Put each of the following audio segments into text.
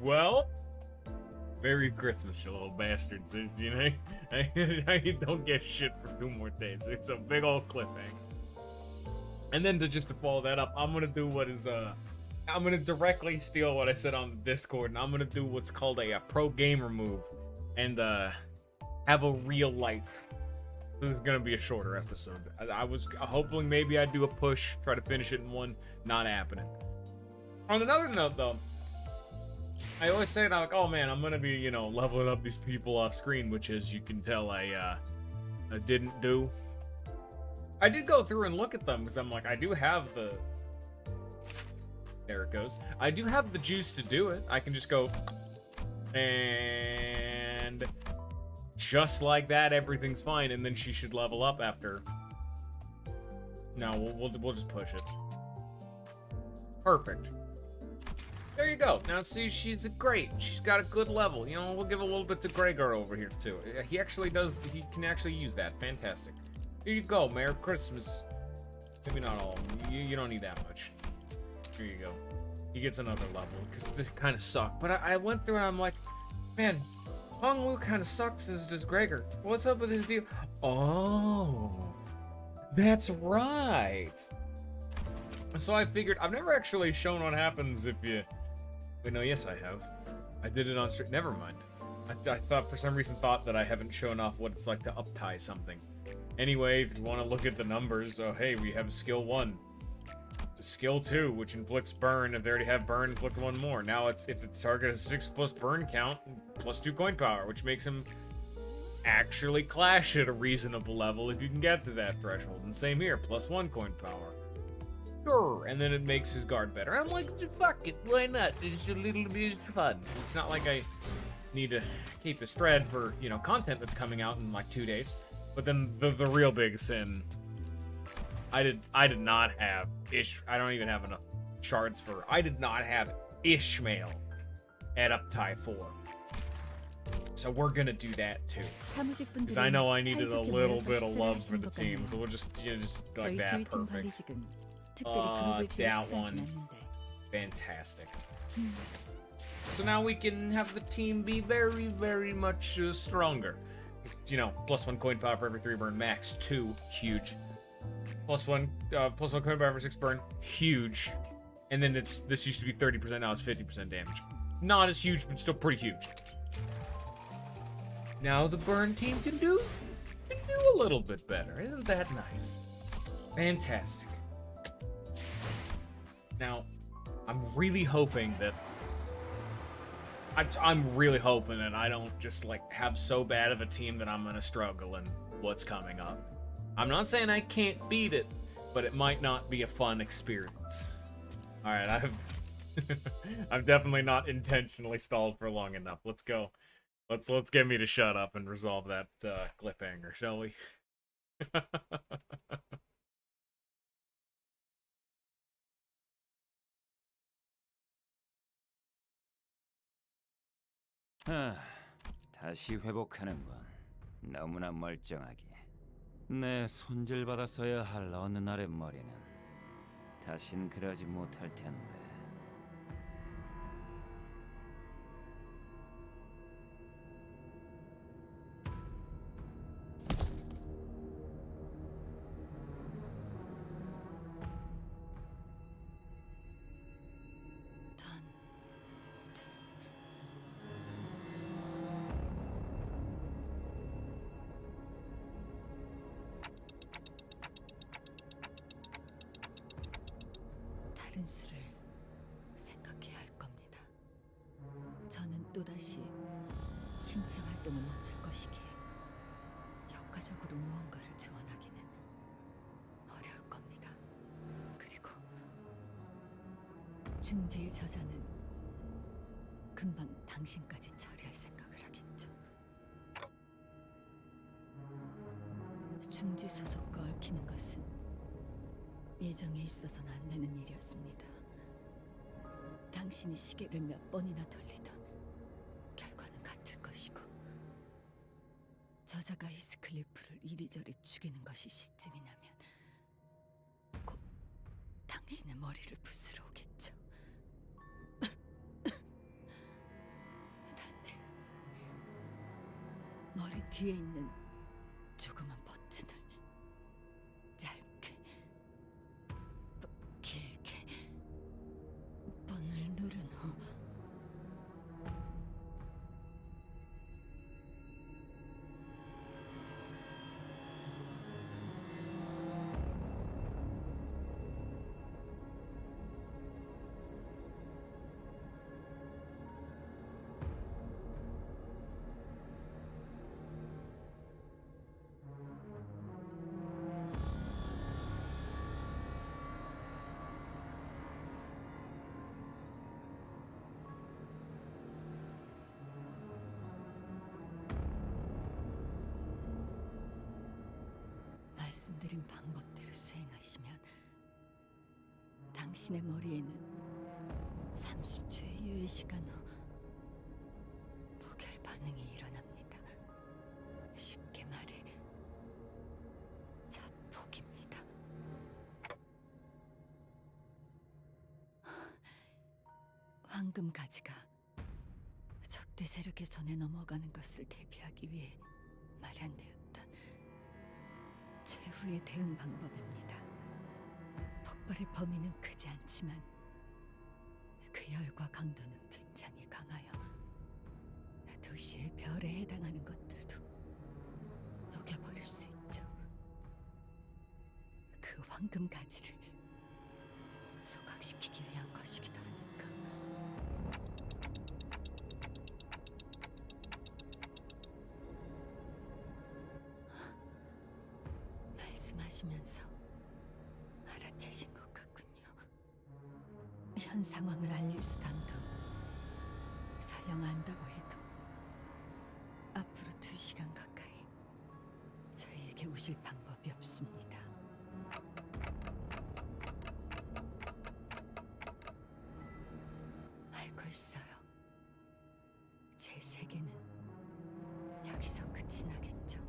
Well, Merry Christmas, you little bastards. You know, you don't get shit for 2 more days. It's a big old cliffhanger. And then to follow that up, I'm gonna do what is I'm gonna directly steal what I said on Discord, and I'm gonna do what's called a pro gamer move, and have a real life. This is gonna be a shorter episode. I was hoping maybe I'd do a push, try to finish it in one. Not happening. On another note, though, I always say that, like, oh man, I'm gonna be, you know, leveling up these people off screen, which, as you can tell, I didn't do. I did go through and look at them because I'm like, I do have the. There it goes. I do have the juice to do it. I can just go, and just like that, everything's fine, and then she should level up after. No, we'll just push it. Perfect. There you go. Now see, she's great. She's got a good level. You know, we'll give a little bit to Gregor over here too. He actually does. He can actually use that. Fantastic. Here you go. Merry Christmas. Maybe not all. You don't need that much. Here you go. He gets another level because this kind of sucked. But I went through and I'm like, man, Hong Lu kind of sucks as does Gregor. What's up with his deal? Oh, that's right. So I figured I've never actually shown what happens if you. Wait, no, yes I have. I did it on stream. Never mind. I thought for some reason that I haven't shown off what it's like to uptie something. Anyway, if you want to look at the numbers, oh hey, we have skill 1. Skill 2, which inflicts burn. If they already have burn, inflict 1 more. Now it's if the target has 6 plus burn count, plus 2 coin power, which makes him actually clash at a reasonable level if you can get to that threshold. And same here, plus 1 coin power. Sure, and then it makes his guard better. I'm like, fuck it, why not? It's a little bit of fun. It's not like I need to keep this thread for, you know, content that's coming out in like 2 days. But then the real big sin, I did not have I don't even have enough shards for. I did not have Ishmael at uptie 4. So we're gonna do that too. Because I know I needed a little bit of love for the team, so we'll just like that. Perfect. That one. Fantastic. So now we can have the team be very, very much stronger. You know, plus 1 coin power for every 3 burn, max 2, huge. Plus one coin power for 6 burn, huge. And then this used to be 30%, now it's 50% damage. Not as huge, but still pretty huge. Now the burn team can do a little bit better. Isn't that nice? Fantastic. Now, I'm really hoping that I'm really hoping that I don't just like have so bad of a team that I'm gonna struggle in what's coming up. I'm not saying I can't beat it, but it might not be a fun experience. All right, I've definitely not intentionally stalled for long enough. Let's go. Let's get me to shut up and resolve that cliffhanger, shall we? 다시 회복하는군. 너무나 멀쩡하게. 내 손질받았어야 할 어느 날의 머리는 다신 그러지 못할 텐데. 다른 수를 생각해야 할 겁니다. 저는 또다시 신체 활동을 멈출 것이기에 효과적으로 무언가를 조언하기는 어려울 겁니다. 그리고 중지의 저자는 금방 당신까지 처리할 생각을 하겠죠. 중지 소속과 얽히는 것은 예정에 있어서는 안 되는 일이었습니다. 당신이 시계를 몇 번이나 돌리던 결과는 같을 것이고, 저자가 히스클리프를 이리저리 죽이는 것이 시증이 나면 곧 머리를 부수러 오겠죠. 난 머리 뒤에 있는 조그만 버튼을 짧게, 길게 번을 누른 후 말씀드린 방법대로 수행하시면 당신의 머리에는 30초의 유예 시간 후 무결 반응이 일어납니다. 쉽게 말해 자폭입니다. 황금 가지가 적대 세력의 손에 넘어가는 것을 대비하기 위해 마련되었던 최후의 대응 방법입니다. 폭발의 범위는 크지 않지만 그 열과 강도는 굉장히 강하여 도시의 별에 해당하는 것들도 녹여버릴 수 있죠. 그 황금 가지를 소각시키기 위한 것이기도 하니까. 말씀하시면서 알아채신 것 같군요. 현 상황을 알릴 수단도 설령 안다고 해도 앞으로 2시간 가까이 저희에게 오실 방법이 없습니다. 알고 있어요. 제 세계는 여기서 끝이 나겠죠.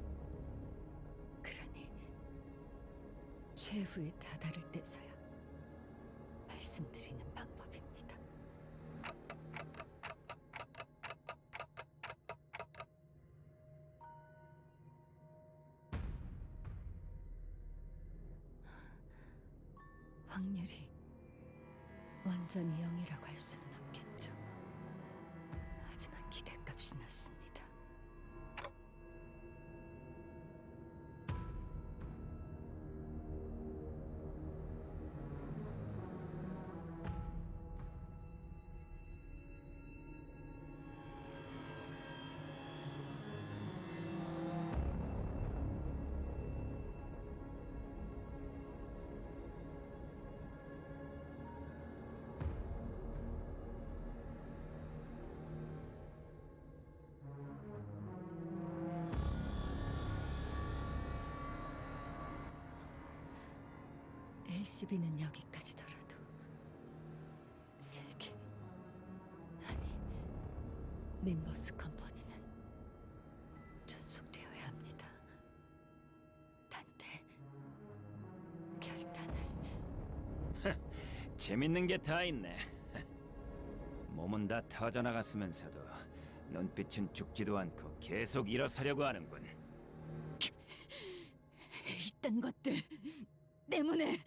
그러니 최후에 다다를 때서야 말씀드리는 방법입니다. 확률이 완전히 0이라고 할 수는 없겠죠. 하지만 기대값이 낮습니다. LCB는 여기까지더라도 세계, 아니 림버스 컴퍼니는 존속되어야 합니다. 단테 결단을. 재밌는 게 다 있네. 몸은 다 터져나갔으면서도 눈빛은 죽지도 않고 계속 일어서려고 하는군. 이딴 것들 때문에.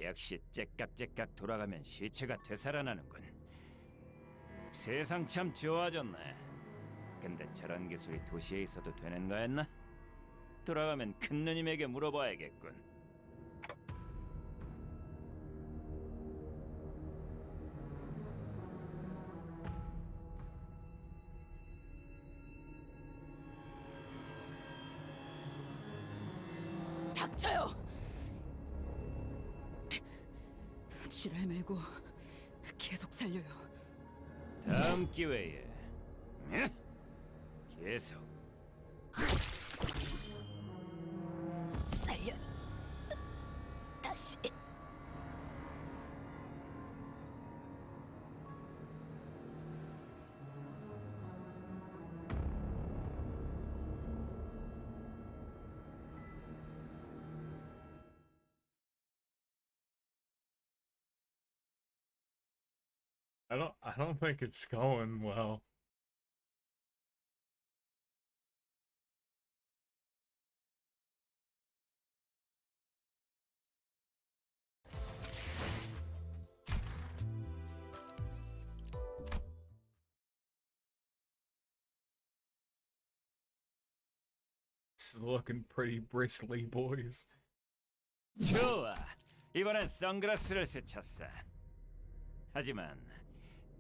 역시 째깍째깍 돌아가면 시체가 되살아나는군. 세상 참 좋아졌네. 근데 저런 기술이 도시에 있어도 되는 거였나? 돌아가면 큰 누님에게 물어봐야겠군. 닥쳐요! 지랄 말고 계속 살려요. 다음 기회에 계속. 살려. 다시. I don't think it's going well. It's looking pretty bristly, boys. 좋아. 이번엔 선글라스를 스쳤어. 하지만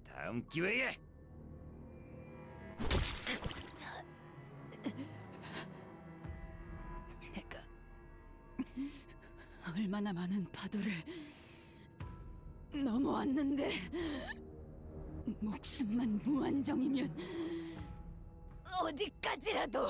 다음 기회에 내가 얼마나 많은 파도를 넘어왔는데 목숨만 무한정이면 어디까지라도.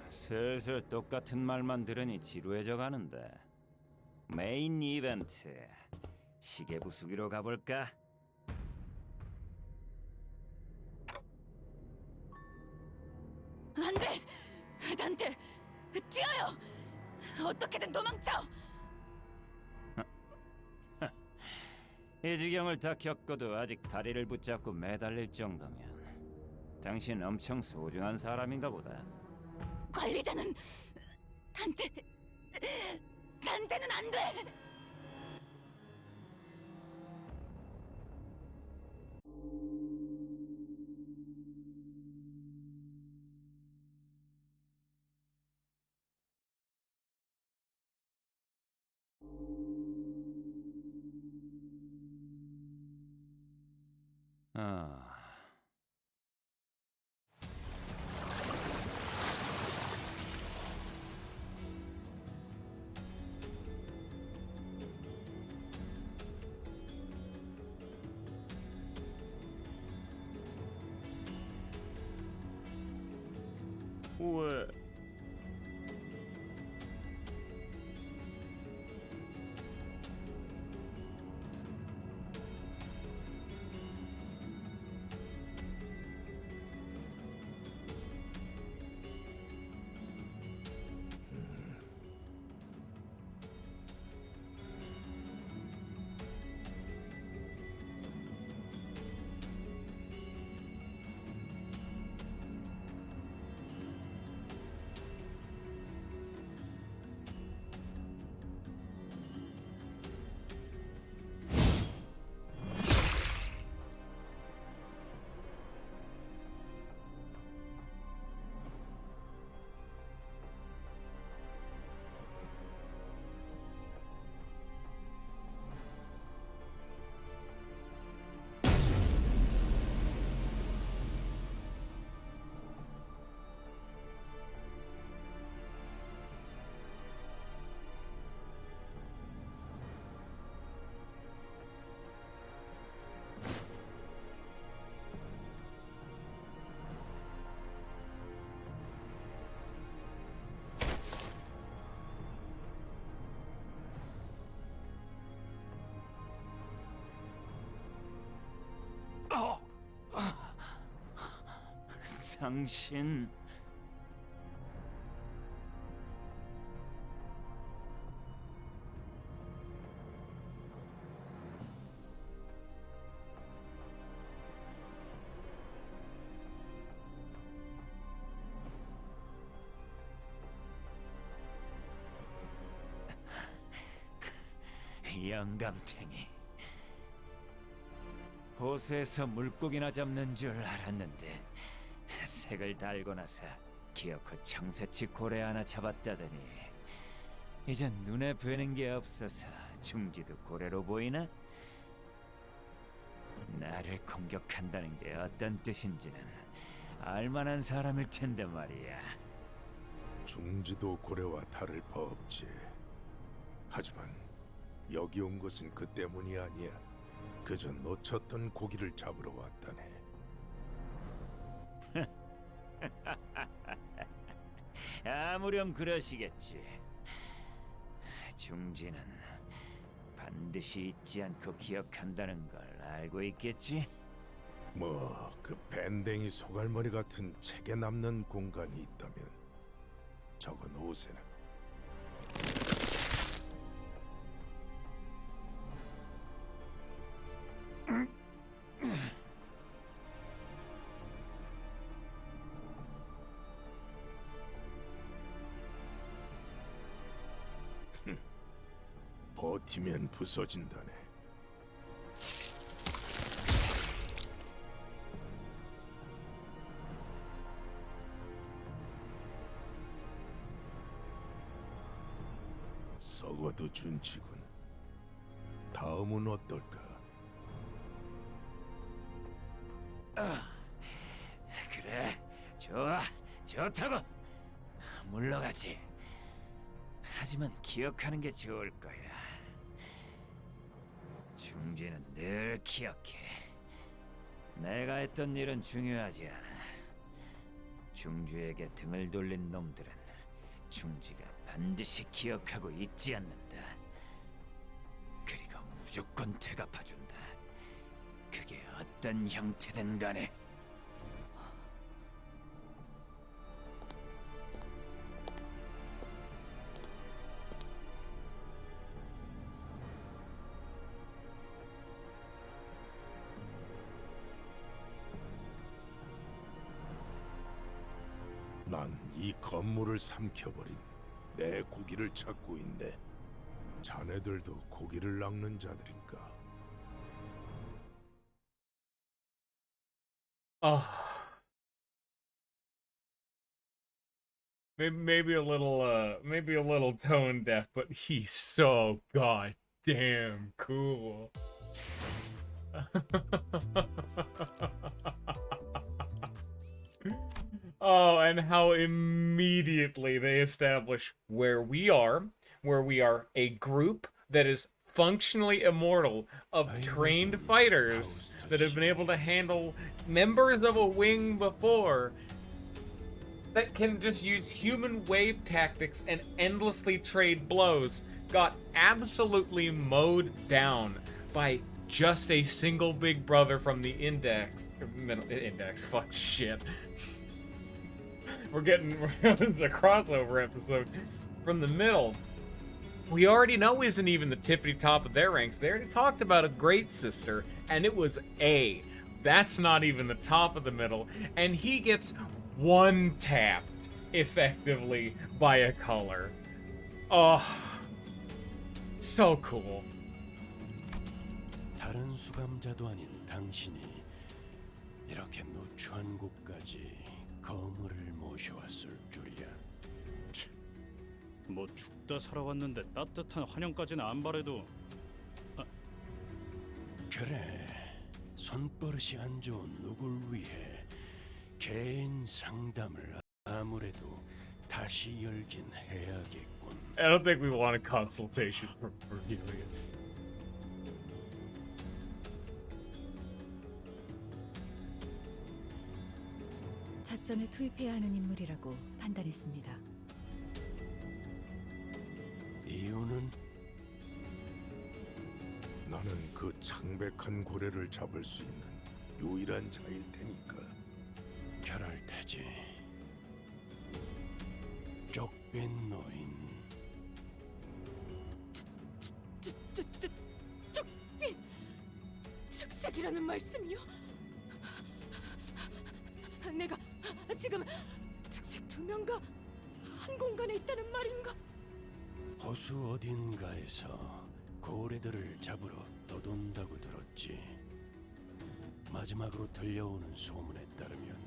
슬슬 똑같은 말만 들으니 지루해져 가는데. 메인 이벤트 시계 부수기로 가볼까? 안 돼! 단테! 뛰어요! 어떻게든 도망쳐! 이 지경을 다 겪어도 아직 다리를 붙잡고 매달릴 정도면 당신 엄청 소중한 사람인가 보다. 관리자는 단테는 안 돼! 아, 왜? 당신 영감탱이. 호수에서 물고기나 잡는 줄 알았는데 색을 달고 나서 기어코 청새치 고래 하나 잡았다더니 이젠 눈에 뵈는 게 없어서 중지도 고래로 보이나? 나를 공격한다는 게 어떤 뜻인지는 알만한 사람일 텐데 말이야. 중지도 고래와 다를 바 없지. 하지만 여기 온 것은 그 때문이 아니야. 그저 놓쳤던 고기를 잡으러 왔다네. 아무렴 그러시겠지. 중지는 반드시 잊지 않고 기억한다는 걸 알고 있겠지? 뭐 그 밴댕이 소갈머리 같은 책에 남는 공간이 있다면 적어 놓으세나. 버티면 부서진다네. 썩어도 준치군. 다음은 어떨까? 그래, 좋아, 좋다고. 물러가지. 하지만 기억하는 게 좋을 거야. 중지는 늘 기억해. 내가 했던 일은 중요하지 않아. 중지에게 등을 돌린 놈들은 중지가 반드시 기억하고 잊지 않는다. 그리고 무조건 되갚아준다. 그게 어떤 형태든 간에. 난 이 건물을 삼켜버린 내 고기를 찾고 있네. 자네들도 고기를 낚는 자들인가? Maybe a little tone deaf, but he's so goddamn cool. Oh, and how immediately they establish where we are a group that is functionally immortal of trained fighters that have been able to handle members of a wing before, that can just use human wave tactics and endlessly trade blows, got absolutely mowed down by just a single big brother from the index. Fuck shit. It's a crossover episode from the middle. We already know isn't even the tippity top of their ranks. They already talked about a great sister, and it was A. That's not even the top of the middle, and he gets one tapped effectively by a color. Oh, so cool. 다른 수감자도 아닌 당신이 이렇게 누추한 곳까지 거물을 모셔왔을 줄이야. 뭐 죽다 살아왔는데 따뜻한 환영까지는 안 바래도. 그래, 손버릇이 안 좋은 누굴 위해 개인 상담을 아무래도 다시 열긴 해야겠군. I don't think we want a consultation for Helios. 작전에 투입해야 하는 인물이라고 판단했습니다. 이유는 나는 그 창백한 고래를 잡을 수 있는 유일한 자일 테니까. 그럴 테지. 쪽빈 노인. 쪽빈! 즉색이라는 말씀이요? 내가 지금 즉색 두 명과 한 공간에 있다는 말인가? 호수 어딘가에서 고래들을 잡으러 떠돈다고 들었지. 마지막으로 들려오는 소문에 따르면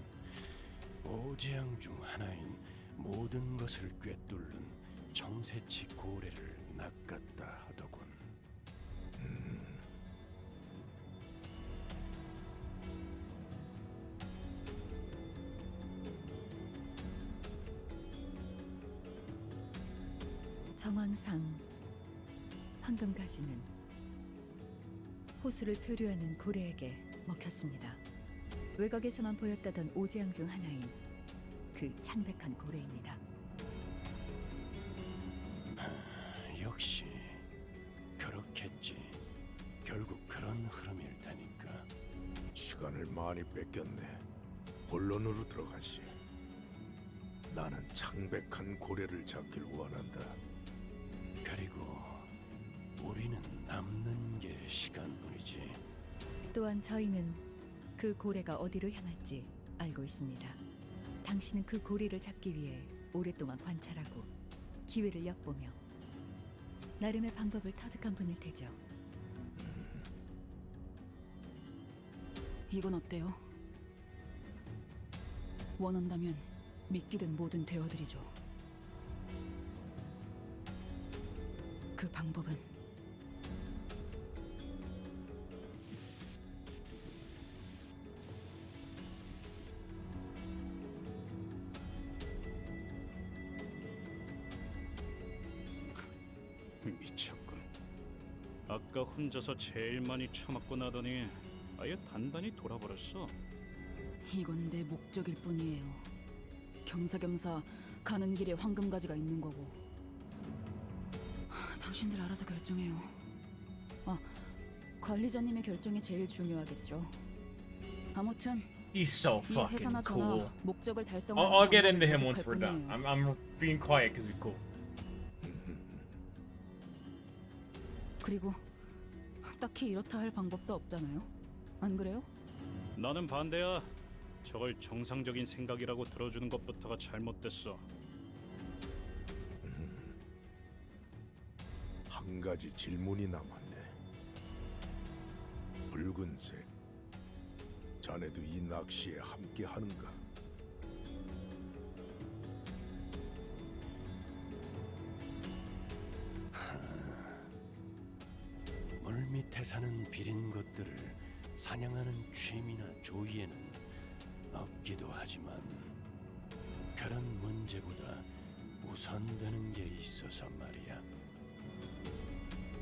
오재앙 중 하나인 모든 것을 꿰뚫는 청새치 고래를 낚았다 하더군. 정황상 황금가지는 호수를 표류하는 고래에게 먹혔습니다. 외곽에서만 보였다던 오재앙 중 하나인 그 창백한 고래입니다. 역시 그렇겠지. 결국 그런 흐름일 테니까. 시간을 많이 뺏겼네. 본론으로 들어가시. 나는 창백한 고래를 잡길 원한다. 그리고 우리는 남는 게 시간뿐이지. 또한 저희는 그 고래가 어디로 향할지 알고 있습니다. 당신은 그 고래를 잡기 위해 오랫동안 관찰하고 기회를 엿보며 나름의 방법을 터득한 분일 테죠. 이건 어때요? 원한다면 믿기든 뭐든 되어드리죠. 그 방법은 미쳤군. 아까 혼자서 제일 많이 처맞고 나더니 아예 단단히 돌아버렸어. 이건 내 목적일 뿐이에요. 겸사겸사 가는 길에 황금가지가 있는 거고. 당신들 알아서 결정해요. 관리자님의 결정이 제일 중요하겠죠. 아무튼 He's so 이 fucking 회사나 cool. 저나 목적을 달성하는 I'll get 방법을 into him once 모색할 we're done. 뿐이에요. I'm being quiet because he's cool. 그리고 딱히 이렇다 할 방법도 없잖아요. 안 그래요? 나는 반대야. 저걸 정상적인 생각이라고 들어주는 것부터가 잘못됐어. 한 가지 질문이 남았네. 붉은색. 자네도 이 낚시에 함께 하는가? 물밑에 사는 비린 것들을 사냥하는 취미나 조이에는 없기도 하지만 그런 문제보다 우선되는 게 있어서 말이야.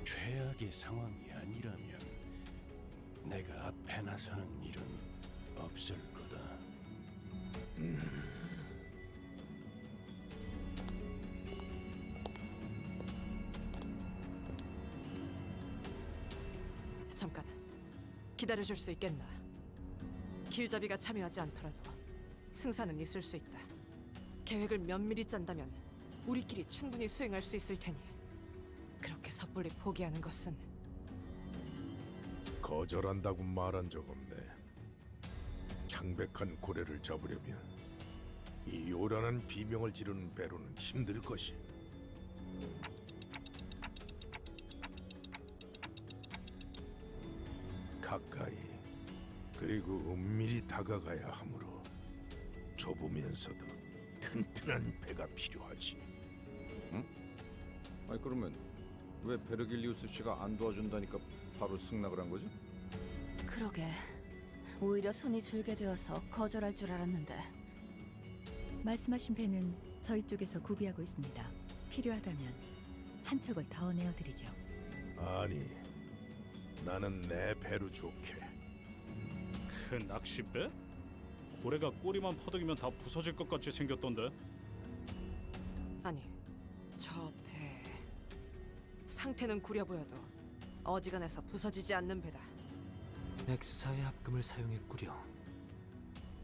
최악의 상황이 아니라면 내가 앞에 나서는 일은 없을 거다. 잠깐 기다려줄 수 있겠나? 길잡이가 참여하지 않더라도 승산은 있을 수 있다. 계획을 면밀히 짠다면 우리끼리 충분히 수행할 수 있을 테니 그렇게 섣불리 포기하는 것은 거절한다고 말한 적 없네. 창백한 고래를 잡으려면 이 요란한 비명을 지르는 배로는 힘들 것이. 가까이 그리고 은밀히 다가가야 하므로 좁으면서도 튼튼한 배가 필요하지. 아니 그러면 왜 베르길리우스 씨가 안 도와준다니까 바로 승낙을 한 거지? 그러게. 오히려 손이 줄게 되어서 거절할 줄 알았는데. 말씀하신 배는 저희 쪽에서 구비하고 있습니다. 필요하다면 한 척을 더 내어드리죠. 아니, 나는 내 배로 좋게. 그 낚싯배? 고래가 꼬리만 퍼덕이면 다 부서질 것 같이 생겼던데. 아니 저 배 상태는 구려 보여도 어지간해서 부서지지 않는 배다. 엑스사의 합금을 사용했구려.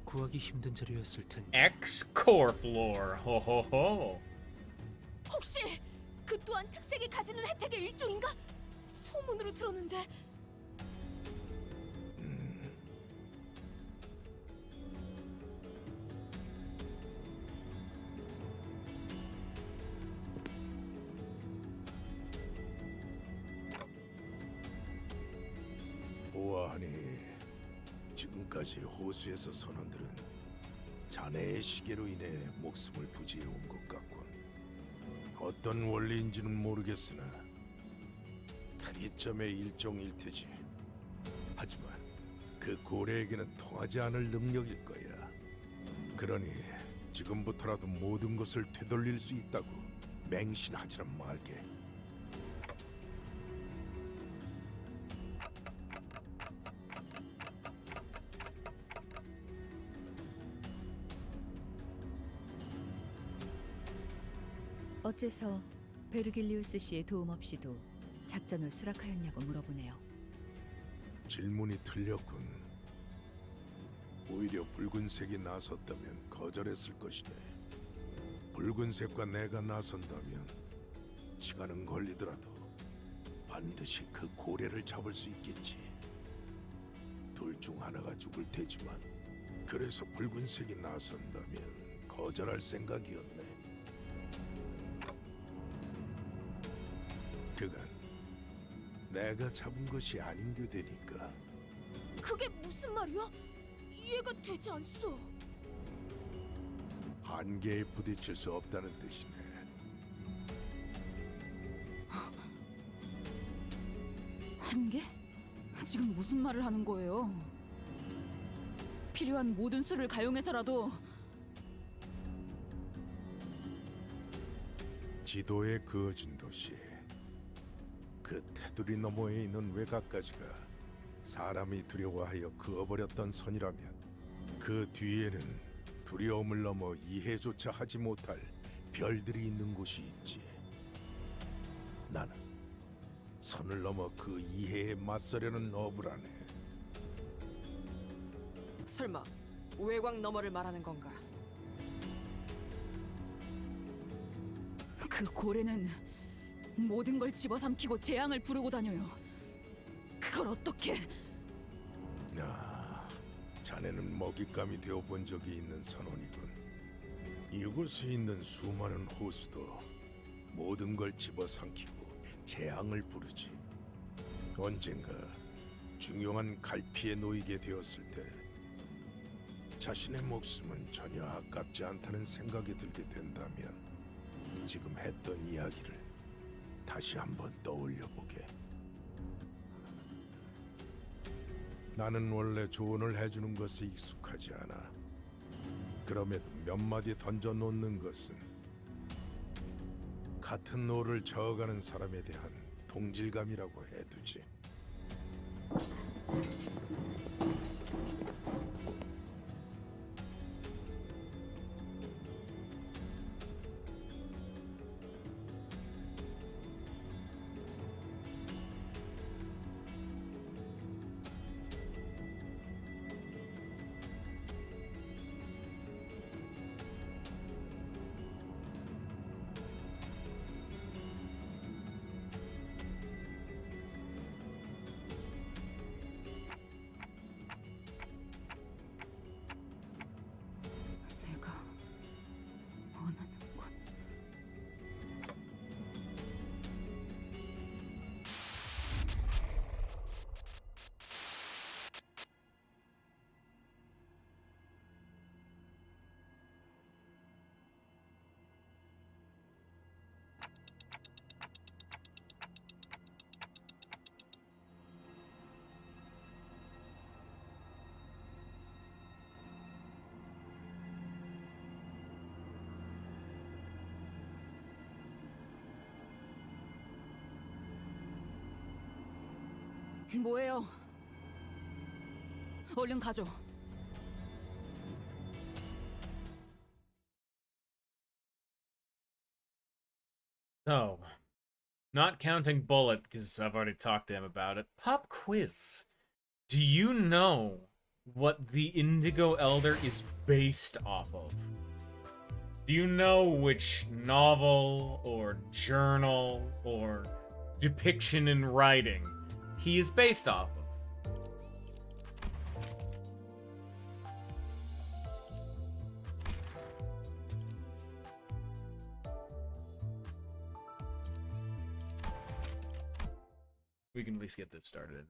구하기 힘든 자료였을 텐데. X-Corp lore. 호호호. 혹시 그 또한 특색이 가지는 혜택의 일종인가? 소문으로 들었는데. 보아하니 지금까지 호수에서 선원들은 자네의 시계로 인해 목숨을 부지해온 것 같군. 어떤 원리인지는 모르겠으나 특이점의 일종일 테지. 하지만 그 고래에게는 통하지 않을 능력일 거야. 그러니 지금부터라도 모든 것을 되돌릴 수 있다고 맹신하지는 말게. 어째서 베르길리우스 씨의 도움 없이도 작전을 수락하였냐고 물어보네요. 질문이 틀렸군. 오히려 붉은색이 나섰다면 거절했을 것이네. 붉은색과 내가 나선다면 시간은 걸리더라도 반드시 그 고래를 잡을 수 있겠지. 둘 중 하나가 죽을 테지만 그래서 붉은색이 나선다면 거절할 생각이었네. 그건 내가 잡은 것이 아닌 게 되니까. 그게 무슨 말이야? 이해가 되지 않소. 한계에 부딪힐 수 없다는 뜻이네. 한계? 지금 무슨 말을 하는 거예요? 필요한 모든 수를 가용해서라도 지도에 그어진 도시, 그 테두리 너머에 있는 외곽까지가 사람이 두려워하여 그어버렸던 선이라면 그 뒤에는 두려움을 넘어 이해조차 하지 못할 별들이 있는 곳이 있지. 나는 선을 넘어 그 이해에 맞서려는 어부라네. 설마 외곽 너머를 말하는 건가? 그 고래는 모든 걸 집어삼키고 재앙을 부르고 다녀요. 그걸 어떻게... 자네는 먹잇감이 되어본 적이 있는 선원이군. 이곳에 있는 수많은 호수도 모든 걸 집어삼키고 재앙을 부르지. 언젠가 중요한 갈피에 놓이게 되었을 때 자신의 목숨은 전혀 아깝지 않다는 생각이 들게 된다면 지금 했던 이야기를 다시 한번 떠올려보게. 나는 원래 조언을 해주는 것에 익숙하지 않아. 그럼에도 몇 마디 던져놓는 것은 같은 노를 저어가는 사람에 대한 동질감이라고 해두지. 내가 원하는 건... 뭐예요? 얼른 가죠. So, not counting Bullet, because I've already talked to him about it. Pop quiz. Do you know what the Indigo Elder is based off of? Do you know which novel or journal or depiction in writing he is based off of? We can at least get this started.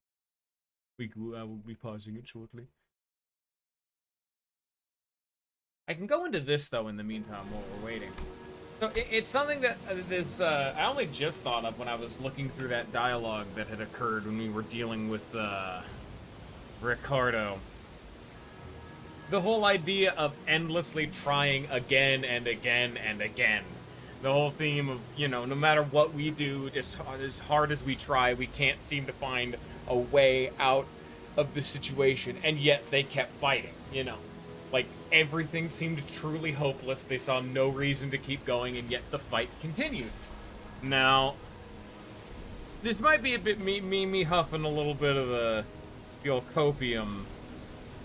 I will be pausing it shortly. I can go into this, though, in the meantime, while we're waiting. So, it's something that I only just thought of when I was looking through that dialogue that had occurred when we were dealing with, Ricardo. The whole idea of endlessly trying again and again and again. The whole theme of, you know, no matter what we do, as hard as we try, we can't seem to find a way out of the situation, and yet they kept fighting, you know. Like, everything seemed truly hopeless, they saw no reason to keep going, and yet the fight continued. Now, this might be a bit me huffing a little bit of the old copium.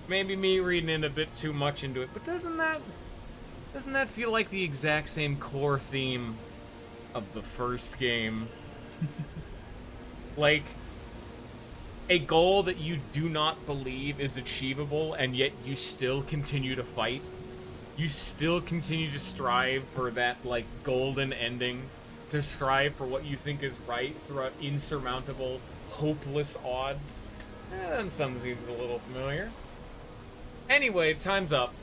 Maybe me reading in a bit too much into it, but doesn't that feel like the exact same core theme of the first game? Like, a goal that you do not believe is achievable, and yet you still continue to fight. You still continue to strive for that, like, golden ending. To strive for what you think is right throughout insurmountable, hopeless odds. And some seems a little familiar. Anyway, time's up.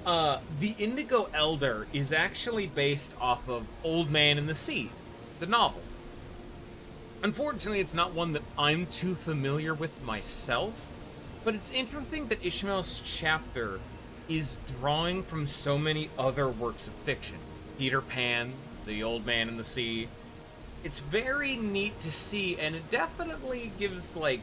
The Indigo Elder is actually based off of Old Man in the Sea, the novel. Unfortunately, it's not one that I'm too familiar with myself, but it's interesting that Ishmael's chapter is drawing from so many other works of fiction. Peter Pan, The Old Man in the Sea. It's very neat to see, and it definitely gives, like,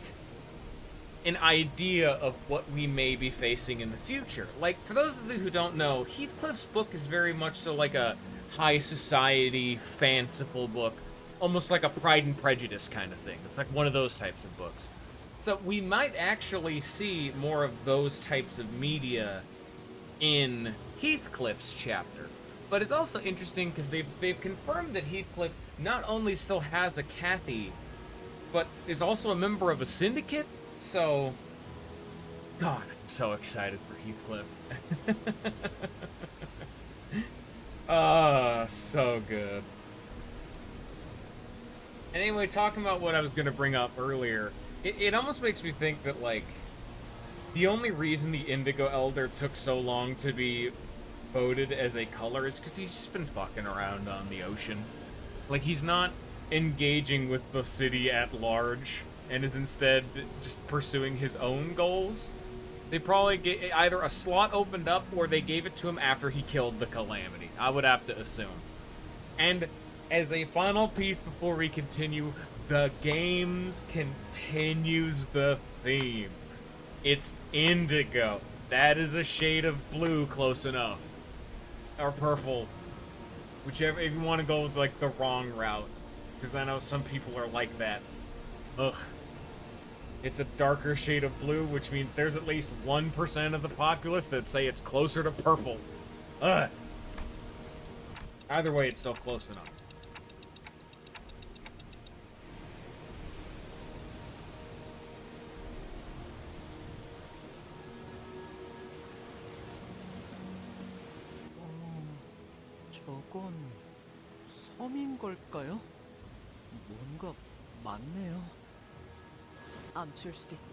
an idea of what we may be facing in the future. Like, for those of you who don't know, Heathcliff's book is very much so like a high society, fanciful book, almost like a Pride and Prejudice kind of thing. It's like one of those types of books. So we might actually see more of those types of media in Heathcliff's chapter. But it's also interesting because they've confirmed that Heathcliff not only still has a Kathy, but is also a member of a syndicate. So, God, I'm so excited for Heathcliff. Ah, so good. Anyway, talking about what I was going to bring up earlier, it almost makes me think that, like, the only reason the Indigo Elder took so long to be voted as a color is because he's just been fucking around on the ocean. Like, he's not engaging with the city at large, and is instead just pursuing his own goals. They probably either a slot opened up, or they gave it to him after he killed the Calamity. I would have to assume. And as a final piece before we continue, the games continues the theme. It's indigo. That is a shade of blue close enough. Or purple. Whichever, if you want to go with, like, the wrong route. Because I know some people are like that. Ugh. It's a darker shade of blue, which means there's at least 1% of the populace that say it's closer to purple. Ugh. Either way, it's still close enough. 저건 섬인 걸까요? 뭔가 많네요. 암초일 수도 있다.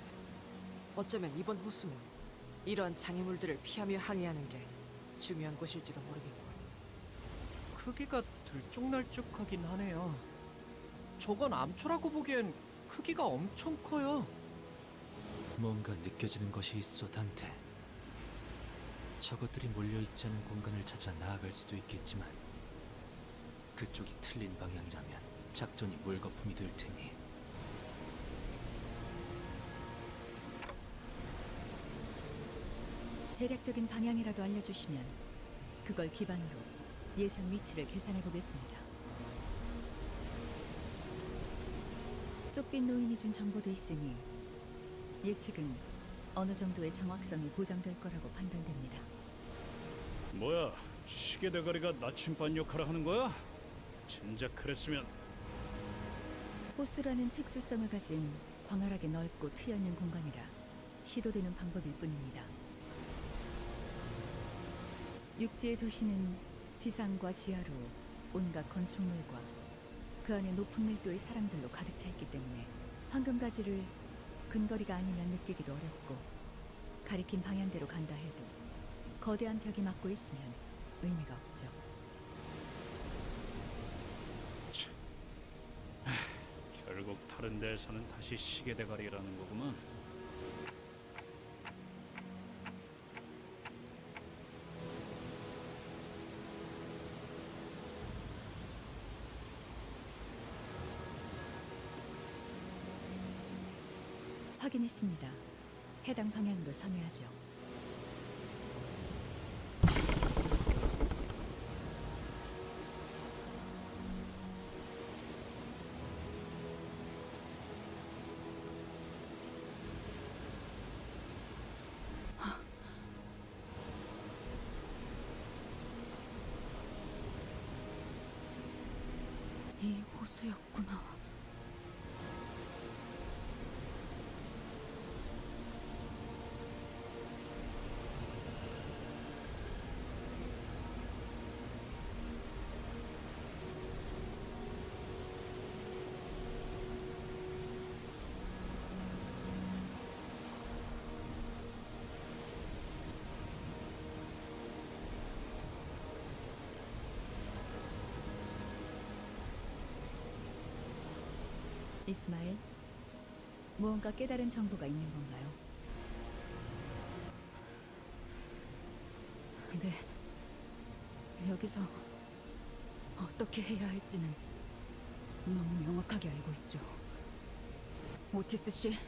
어쩌면 이번 호수는 이러한 장애물들을 피하며 항해하는 게 중요한 곳일지도 모르겠고. 크기가 들쭉날쭉하긴 하네요. 저건 암초라고 보기엔 크기가 엄청 커요. 뭔가 느껴지는 것이 있어, 단테. 저것들이 몰려있지 않은 공간을 찾아 나아갈 수도 있겠지만 그쪽이 틀린 방향이라면 작전이 물거품이 될 테니. 대략적인 방향이라도 알려주시면 그걸 기반으로 예상 위치를 계산해 보겠습니다. 쪽빛 노인이 준 정보도 있으니 예측은 어느 정도의 정확성이 보장될 거라고 판단됩니다. 뭐야, 시계 대가리가 나침반 역할을 하는 거야? 진작 그랬으면. 호수라는 특수성을 가진 광활하게 넓고 트여있는 공간이라 시도되는 방법일 뿐입니다. 육지의 도시는 지상과 지하로 온갖 건축물과 그 안에 높은 밀도의 사람들로 가득 차 있기 때문에 황금가지를 근거리가 아니면 느끼기도 어렵고 가리킨 방향대로 간다 해도 거대한 벽이 막고 있으면 의미가 없죠. 결국 다른 데에서는 다시 시계 대가리라는 거구만. 확인했습니다. 해당 방향으로 선회하죠. 이 호수였구나. 이스마엘, 무언가 깨달은 정보가 있는 건가요? 네. 여기서 어떻게 해야 할지는 너무 명확하게 알고 있죠. 오티스 씨,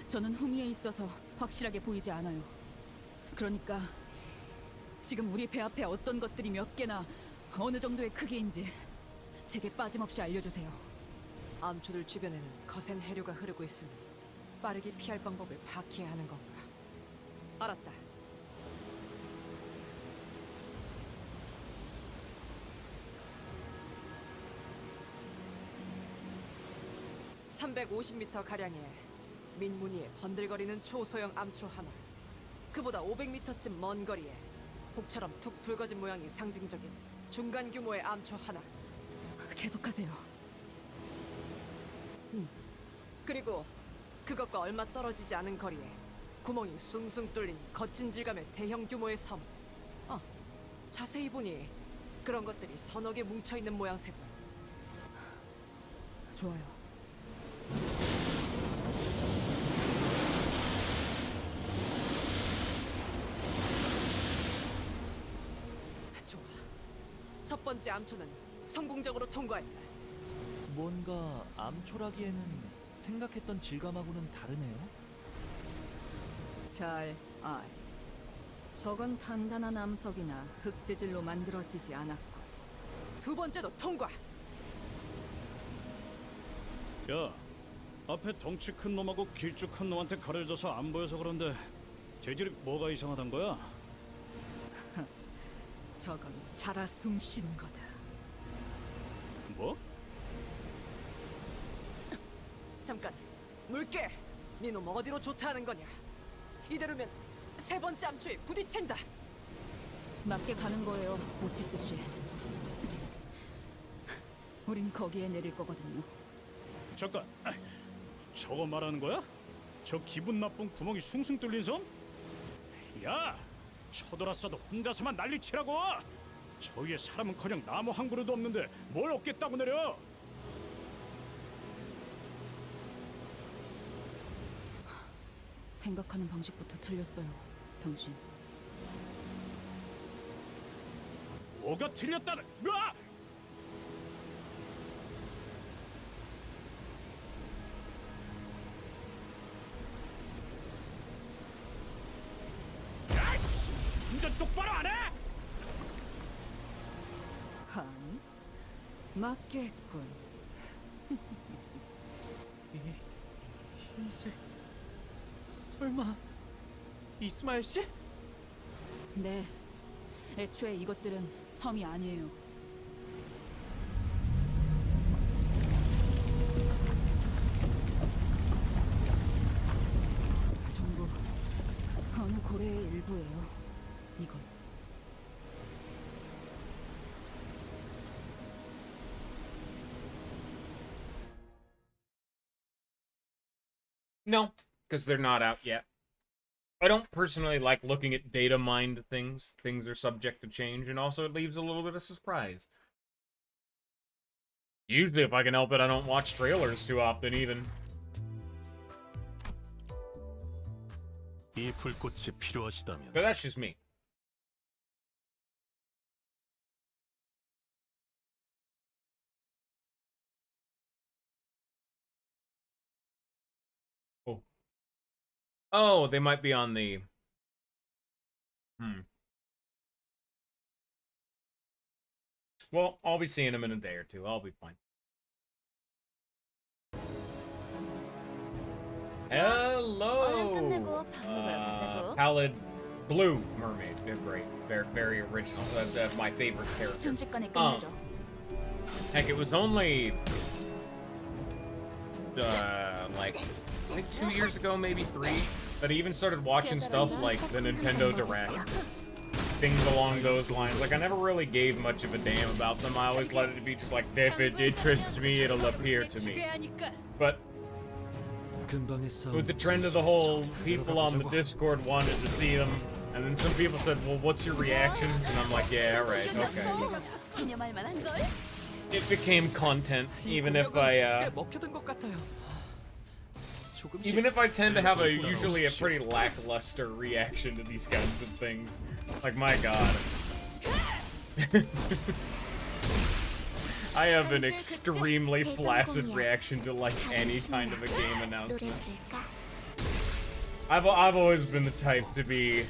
저는 후미에 있어서 확실하게 보이지 않아요. 그러니까 지금 우리 배 앞에 어떤 것들이 몇 개나 어느 정도의 크기인지 제게 빠짐없이 알려주세요. 암초들 주변에는 거센 해류가 흐르고 있으니 빠르게 피할 방법을 파악해야 하는 건가. 알았다. (350m) 가량의 민무늬의 번들거리는 초소형 암초 하나. 그보다 500m쯤 먼 거리에 복처럼 툭 붉어진 모양이 상징적인 중간 규모의 암초 하나. 계속하세요. 그리고 그것과 얼마 떨어지지 않은 거리에 구멍이 숭숭 뚫린 거친 질감의 대형 규모의 섬. 자세히 보니 그런 것들이 서너 개 뭉쳐있는 모양새고. 좋아요. 좋아. 첫 번째 암초는 성공적으로 통과했다. 뭔가 암초라기에는 생각했던 질감하고는 다르네요. 잘 알. 저건 단단한 암석이나 흑재질로 만들어지지 않았고. 두 번째도 통과. 야, 앞에 덩치 큰 놈하고 길쭉한 놈한테 가려져서 안 보여서 그런데 재질이 뭐가 이상하단 거야? 저건 살아 숨쉬는 거다. 뭐? 잠깐, 물개! 니놈 어디로 좋다는 거냐? 이대로면 세 번째 암초에 부딪힌다! 맞게 가는 거예요, 오티스 씨. 우린 거기에 내릴 거거든요. 잠깐, 저거 말하는 거야? 저 기분 나쁜 구멍이 숭숭 뚫린 섬? 야, 쳐들었어도 혼자서만 난리치라고! 저 위에 사람은커녕 나무 한 그루도 없는데 뭘 얻겠다고 내려? 생각하는 방식부터 틀렸어요, 당신. 뭐가 틀렸다는? 으아! 야이씨! 운전 똑바로 안 해? 아니, 맞겠군. 흰색... 설마... 이스마엘 씨? 네, 애초에 이것들은 섬이 아니에요. 전부 어느 고래의 일부예요, 이건. No, because they're not out yet. I don't personally like looking at data mined things. Things are subject to change, and also it leaves a little bit of surprise. Usually, if I can help it, I don't watch trailers too often, even. 이 불꽃이 필요하시다면 But that's just me. Oh, Oh, they might be on the... Well, I'll be seeing him in a day or two. I'll be fine. Hello! Pallid blue mermaid. They're great. They're very original. That's my favorite character. Heck, it was only... like, I think 2 years ago, maybe 3, that I even started watching stuff like the Nintendo Direct. Things along those lines. Like, I never really gave much of a damn about them. I always let it be just like, if it interests me, it'll appear to me. But with the trend of the whole people on the Discord wanted to see them, and then some people said, well, what's your reactions? And I'm like, yeah, alright, okay. It became content, even if I tend to have usually a pretty lackluster reaction to these kinds of things. Like, my god. I have an extremely flaccid reaction to, like, any kind of a game announcement. I've always been the type to be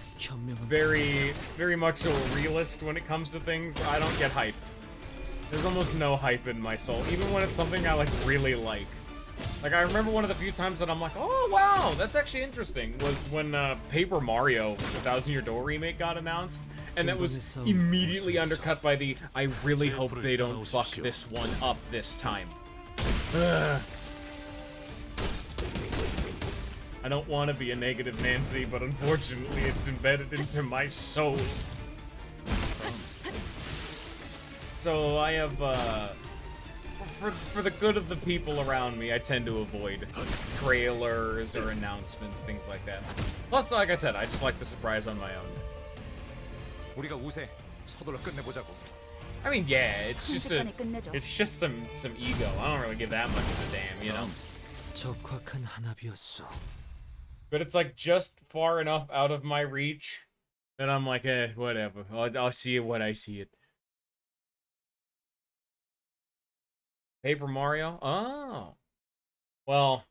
very much a realist when it comes to things. I don't get hyped. There's almost no hype in my soul, even when it's something I, like, really like. Like, I remember one of the few times that I'm like, oh, wow, that's actually interesting, was when Paper Mario, the 1,000 Year Door remake got announced, and that was immediately undercut by the, I really hope they don't fuck this one up this time. Ugh. I don't want to be a negative Nancy, but unfortunately it's embedded into my soul. So I have, for the good of the people around me, I tend to avoid trailers or announcements, things like that. Plus, like I said, I just like the surprise on my own. I mean, yeah, it's just some ego. I don't really give that much of a damn, you know? But it's like just far enough out of my reach that I'm like, whatever. I'll see it when I see it. Paper Mario? Oh. Well,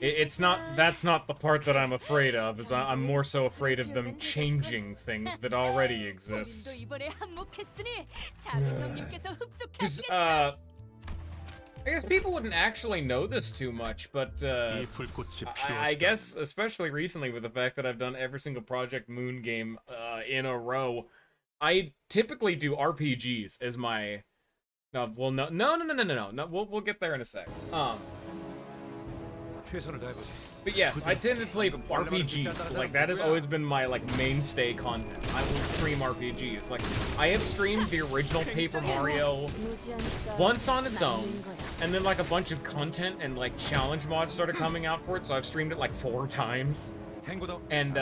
it's not, that's not the part that I'm afraid of, is I'm more so afraid of them changing things that already exist. Because, I guess people wouldn't actually know this too much, but, I guess, especially recently with the fact that I've done every single Project Moon game, in a row, I typically do RPGs as my... well, no, we'll get there in a sec. But yes, I tend to play RPGs. Like, that has always been my, like, mainstay content. I will stream RPGs. Like, I have streamed the original Paper Mario once on its own, and then, like, a bunch of content and, like, challenge mods started coming out for it, so I've streamed it, like, 4 times. And,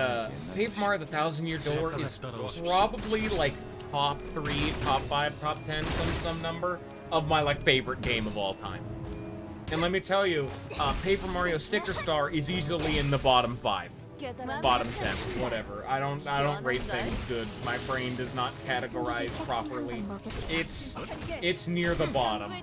Paper Mario the 1,000 Year Door is probably, like, top 3, top 5, top 10, some number of my, like, favorite game of all time. And let me tell you, Paper Mario Sticker Star is easily in the bottom 5. Bottom 10, whatever. I don't rate things good. My brain does not categorize properly. It's near the bottom.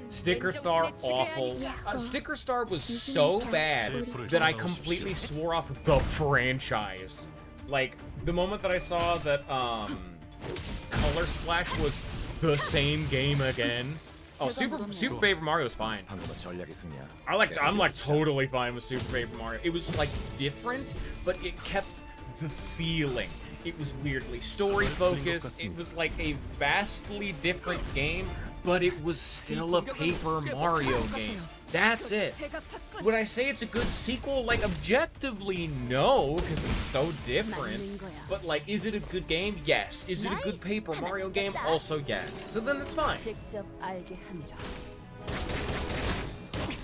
Sticker Star, awful. Sticker Star was so bad that I completely swore off the franchise. Like, the moment that I saw that, Color Splash was the same game again. Oh, Super Paper Mario is fine. I'm like totally fine with Super Paper Mario. It was like different, but it kept the feeling. It was weirdly story focused. It was like a vastly different game, but it was still a Paper Mario game. That's it. Would I say it's a good sequel? Like, objectively, no, because it's so different. But, like, is it a good game? Yes. Is it a good Paper Mario game? Also, yes. So then it's fine.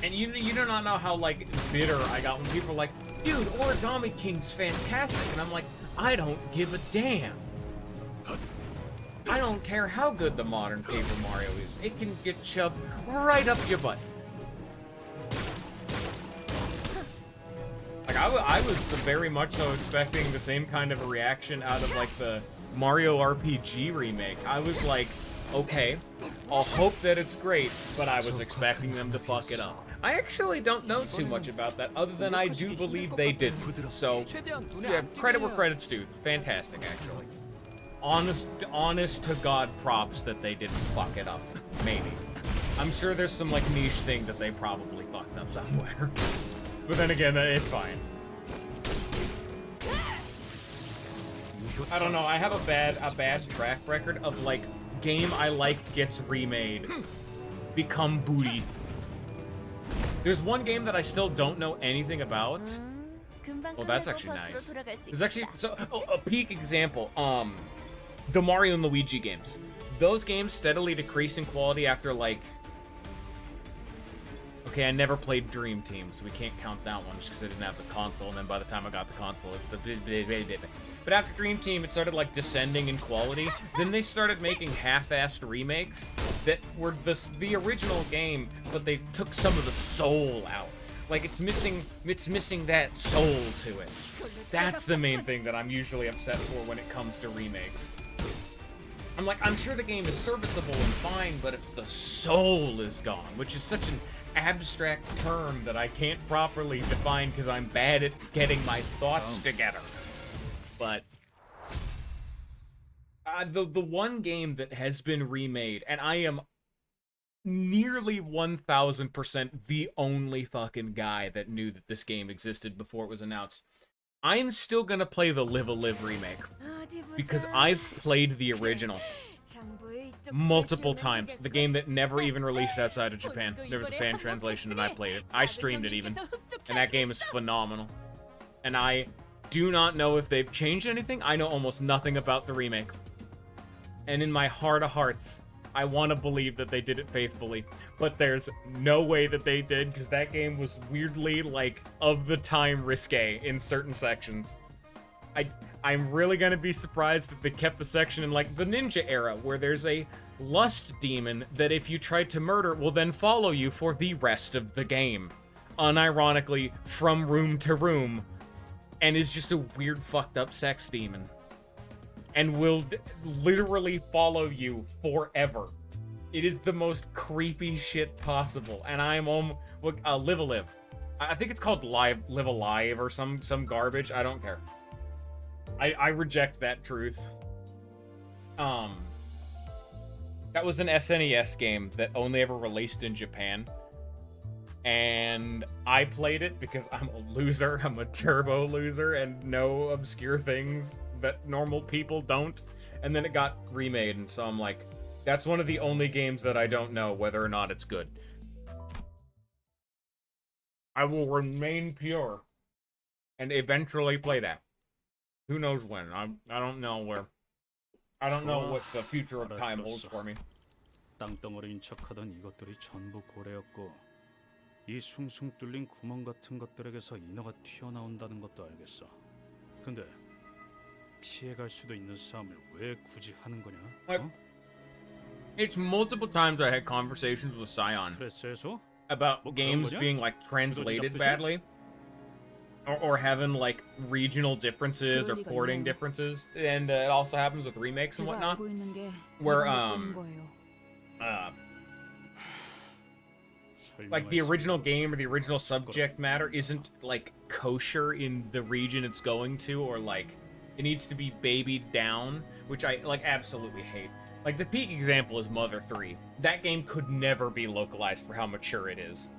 And you do not know how, like, bitter I got when people were like, dude, Origami King's fantastic. And I'm like, I don't give a damn. I don't care how good the modern Paper Mario is. It can get shoved right up your butt. Like, I was very much so expecting the same kind of a reaction out of, like, the Mario RPG remake. I was like, okay, I'll hope that it's great, but I was expecting them to fuck it up. I actually don't know too much about that, other than I do believe they didn't. So, yeah, credit where credit's due. Fantastic, actually. Honest to God props that they didn't fuck it up. Maybe. I'm sure there's some, like, niche thing that they probably fucked up somewhere. But then again, it's fine. I don't know, I have a bad track record of, like, game I like gets remade. Become booty. There's one game that I still don't know anything about. Well, that's actually nice. There's actually a peak example. The Mario and Luigi games. Those games steadily decreased in quality after like. Okay, I never played Dream Team, so we can't count that one just because I didn't have the console. And then by the time I got the console, but after Dream Team, it started like descending in quality. Then they started making half-assed remakes that were the original game, but they took some of the soul out. Like it's missing that soul to it. That's the main thing that I'm usually upset for when it comes to remakes. I'm like, I'm sure the game is serviceable and fine, but if the soul is gone, which is such an abstract term that I can't properly define because I'm bad at getting my thoughts together. But the one game that has been remade, and I am nearly 1000% the only fucking guy that knew that this game existed before it was announced. I'm still gonna play the Live a Live remake because I've played the original multiple times. The game that never even released outside of Japan. There was a fan translation and I played it. I streamed it even. And that game is phenomenal. And I do not know if they've changed anything. I know almost nothing about the remake. And in my heart of hearts, I want to believe that they did it faithfully. But there's no way that they did, because that game was weirdly, like, of the time risque in certain sections. I'm really gonna be surprised if they kept the section in, like, the ninja era, where there's a lust demon that if you try to murder will then follow you for the rest of the game. Unironically, from room to room. And is just a weird, fucked up sex demon. And will literally follow you forever. It is the most creepy shit possible. And I'm Live a Live. I think it's called Live Alive or some garbage. I don't care. I reject that truth. That was an SNES game that only ever released in Japan. And I played it because I'm a loser. I'm a turbo loser and know obscure things that normal people don't. And then it got remade, and so I'm like, that's one of the only games that I don't know whether or not it's good. I will remain pure and eventually play that. Who knows when? I don't know where. I don't know what the future of time holds for me. 땅덩어리인 척하던 이것들이 전부 고래였고 이 숭숭 뚫린 구멍 같은 것들에게서 인어가 튀어나온다는 것도 알겠어. 근데 피해갈 수도 있는 싸움을 왜 굳이 하는 거냐? 어? It's multiple times I had conversations with Scion about games being like translated badly or having like regional differences or porting differences, and it also happens with remakes and whatnot where like the original game or the original subject matter isn't like kosher in the region it's going to, or like it needs to be babied down, which I like absolutely hate. Like the peak example is Mother 3. That game could never be localized for how mature it is.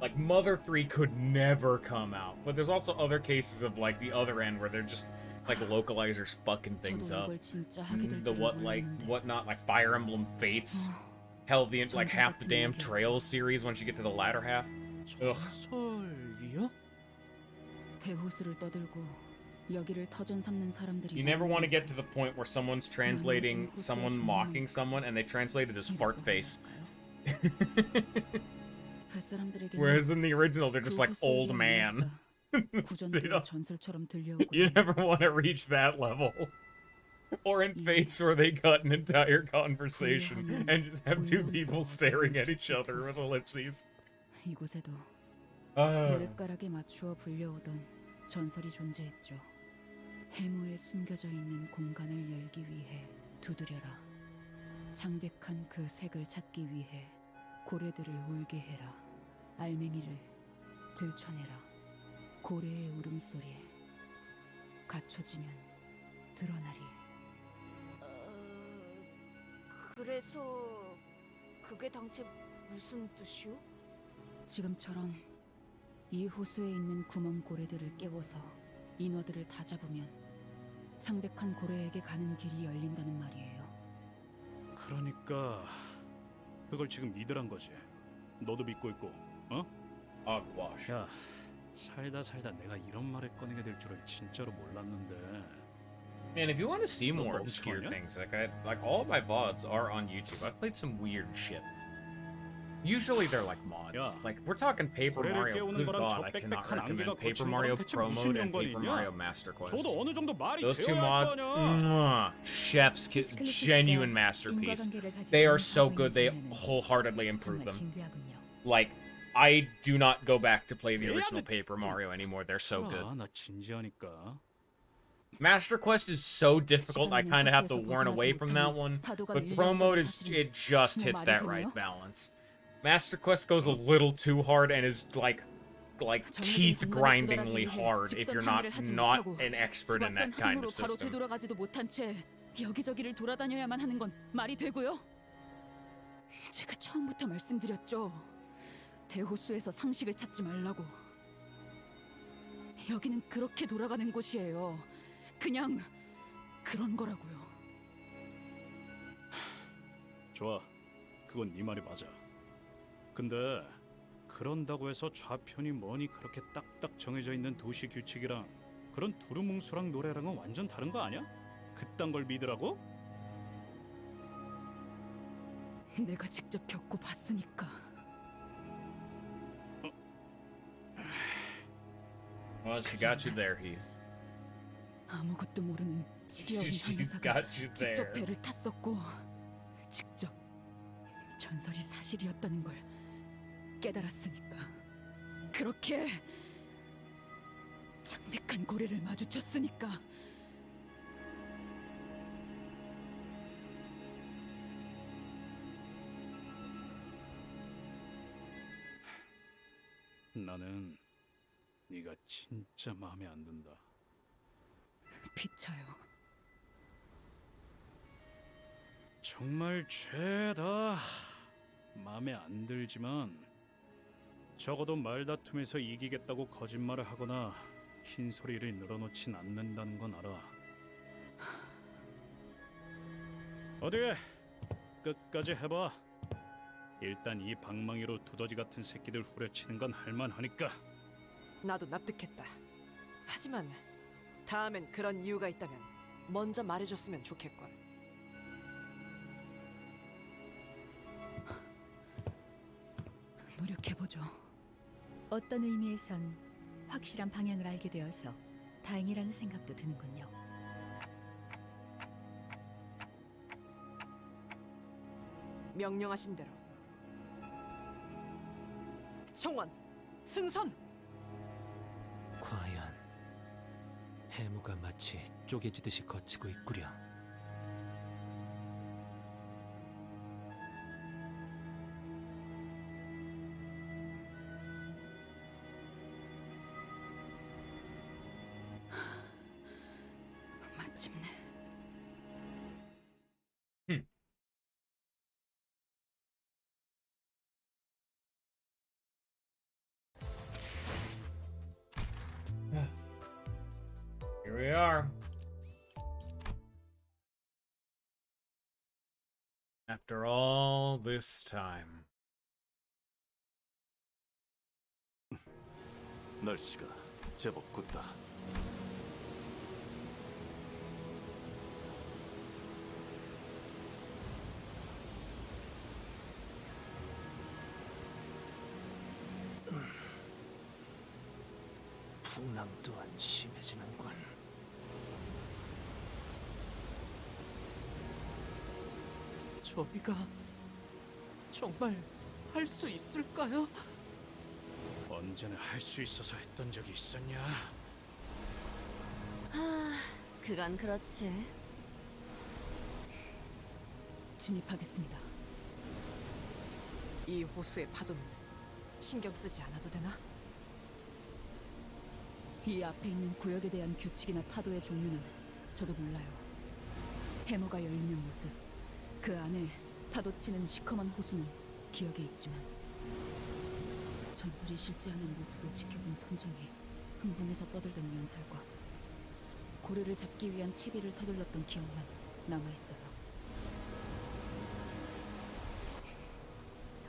Like Mother 3 could never come out. But there's also other cases of like the other end where they're just like localizers fucking things up. The whatnot, like Fire Emblem Fates. Hell, the like half the damn Trails series once you get to the latter half. Ugh. You never want to get to the point where someone's translating someone mocking someone and they translate it as fart face. Whereas in the original, they're just like old man. You never want to reach that level. Or in Fates where they cut an entire conversation and just have two people staring at each other with ellipses. 전설이 존재했죠. 해무에 숨겨져 있는 공간을 열기 위해 두드려라. 창백한 그 색을 찾기 위해 고래들을 울게 해라. 알맹이를 들춰내라. 고래의 울음소리에 갖춰지면 드러나리. 그래서 그게 당최 무슨 뜻이오? 지금처럼 이 호수에 있는 구멍 고래들을 깨워서 인어들을 다 잡으면 창백한 고래에게 가는 길이 열린다는 말이에요. 그러니까 그걸 지금 믿으란 거지. 너도 믿고 있고, 어? Hogwash. 야, 살다 내가 이런 말을 꺼내게 될 줄은 진짜로 몰랐는데. Man, if you want to see more 너 obscure 멍청하냐? things, like all of my VODs are on YouTube. I've played some weird shit. Usually they're like mods. 야, Like we're talking Paper 고래를 Mario. 깨우는 Good 거랑 God, 저 I cannot 빽빽한 안개가 recommend Paper 거치는 Mario 거랑 대체 Pro 무슨 Mode and 연관이 Paper 있냐? Mario Master Quest. 저도 어느 정도 말이 Those two 되어야 할 mods, 거 아니야. chef's kiss, genuine masterpiece. They are so good. They wholeheartedly improve 정말 them. 진귀하군요. Like, I do not go back to play the original Paper Mario anymore. They're so good. 나 진지하니까. Master Quest is so difficult. I kind of have to warn away from that one. But Pro Mode is it just hits that right balance. Master Quest goes a little too hard and is like teeth grindingly hard if you're not an expert in that kind of 바로 system. 되돌아가지도 못한 채 여기저기를 돌아다녀야만 하는 건 말이 되고요? 제가 처음부터 말씀드렸죠. 대호수에서 상식을 찾지 말라고. 여기는 그렇게 돌아가는 곳이에요. 그냥 그런 거라고요. 좋아, 그건 네 말이 맞아. 근데 그런다고 해서 좌편이 뭐니 그렇게 딱딱 정해져 있는 도시 규칙이랑 그런 두루뭉술한 노래랑은 완전 다른 거 아니야? 그딴 걸 믿으라고? 내가 직접 겪고 봤으니까. Well, she got you there, he. 아무것도 모르는 지겨운 She's 항해사가 got you 직접 there. 배를 탔었고 직접 전설이 사실이었다는 걸 깨달았으니까. 그렇게 창백한 고래를 마주쳤으니까. 나는 네가 진짜 마음에 안 든다. 비쳐요. 정말 죄다 마음에 안 들지만 적어도 말다툼에서 이기겠다고 거짓말을 하거나 흰소리를 늘어놓진 않는다는 건 알아. 어디 끝까지 해봐. 일단 이 방망이로 두더지 같은 새끼들 후려치는 건 할만하니까. 나도 납득했다. 하지만 다음엔 그런 이유가 있다면 먼저 말해줬으면 좋겠군. 노력해보죠. 어떤 의미에선 확실한 방향을 알게 되어서 다행이라는 생각도 드는군요. 명령하신 대로. 청원, 승선! 과연 해무가 마치 쪼개지듯이 거치고 있구려. 마침내. Here we are. After all this time. 날씨가 제법 굿다. 풍랑 또한 심해지는군. 저희가 정말 할 수 있을까요? 언제나 할 수 있어서 했던 적이 있었냐? 그건 그렇지. 진입하겠습니다. 이 호수의 파도는 신경 쓰지 않아도 되나? 이 앞에 있는 구역에 대한 규칙이나 파도의 종류는 저도 몰라요. 해머가 열리는 모습, 그 안에 파도 치는 시커먼 호수는 기억에 있지만 전설이 실제하는 모습을 지켜본 선장이 흥분해서 떠들던 연설과 고래를 잡기 위한 채비를 서둘렀던 기억만 남아있어요.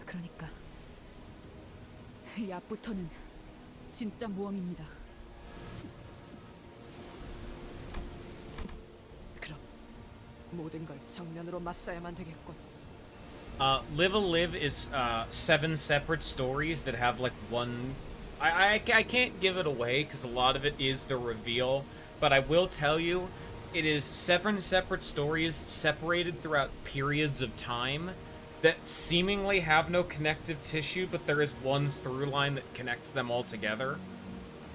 그러니까 이 앞부터는 진짜 모험입니다. 그럼 모든 걸 정면으로 맞서야만 되겠군. Live a Live is 7 separate stories that have like one. I can't give it away because a lot of it is the reveal, but I will tell you, it is 7 separate stories separated throughout periods of time that seemingly have no connective tissue, but there is one through line that connects them all together.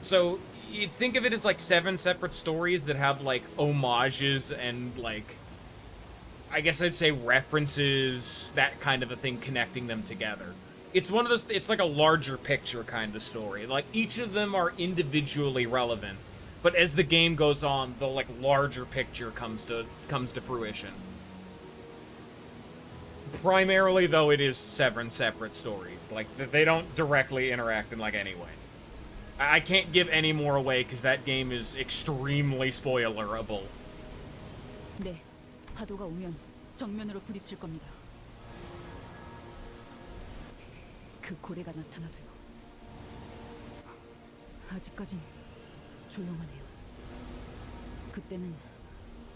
So you think of it as like 7 separate stories that have like homages and like, I guess I'd say references, that kind of a thing connecting them together. It's one of those, it's like a larger picture kind of story. Like each of them are individually relevant, but as the game goes on, the like larger picture comes to fruition. Primarily though, it is 7 separate stories. Like they don't directly interact in like any way. I can't give any more away because that game is extremely spoilerable. 네, 파도가 오면 정면으로 부딪힐 겁니다. 그 고래가 나타나도요. 아직까진 조용하네요. 그때는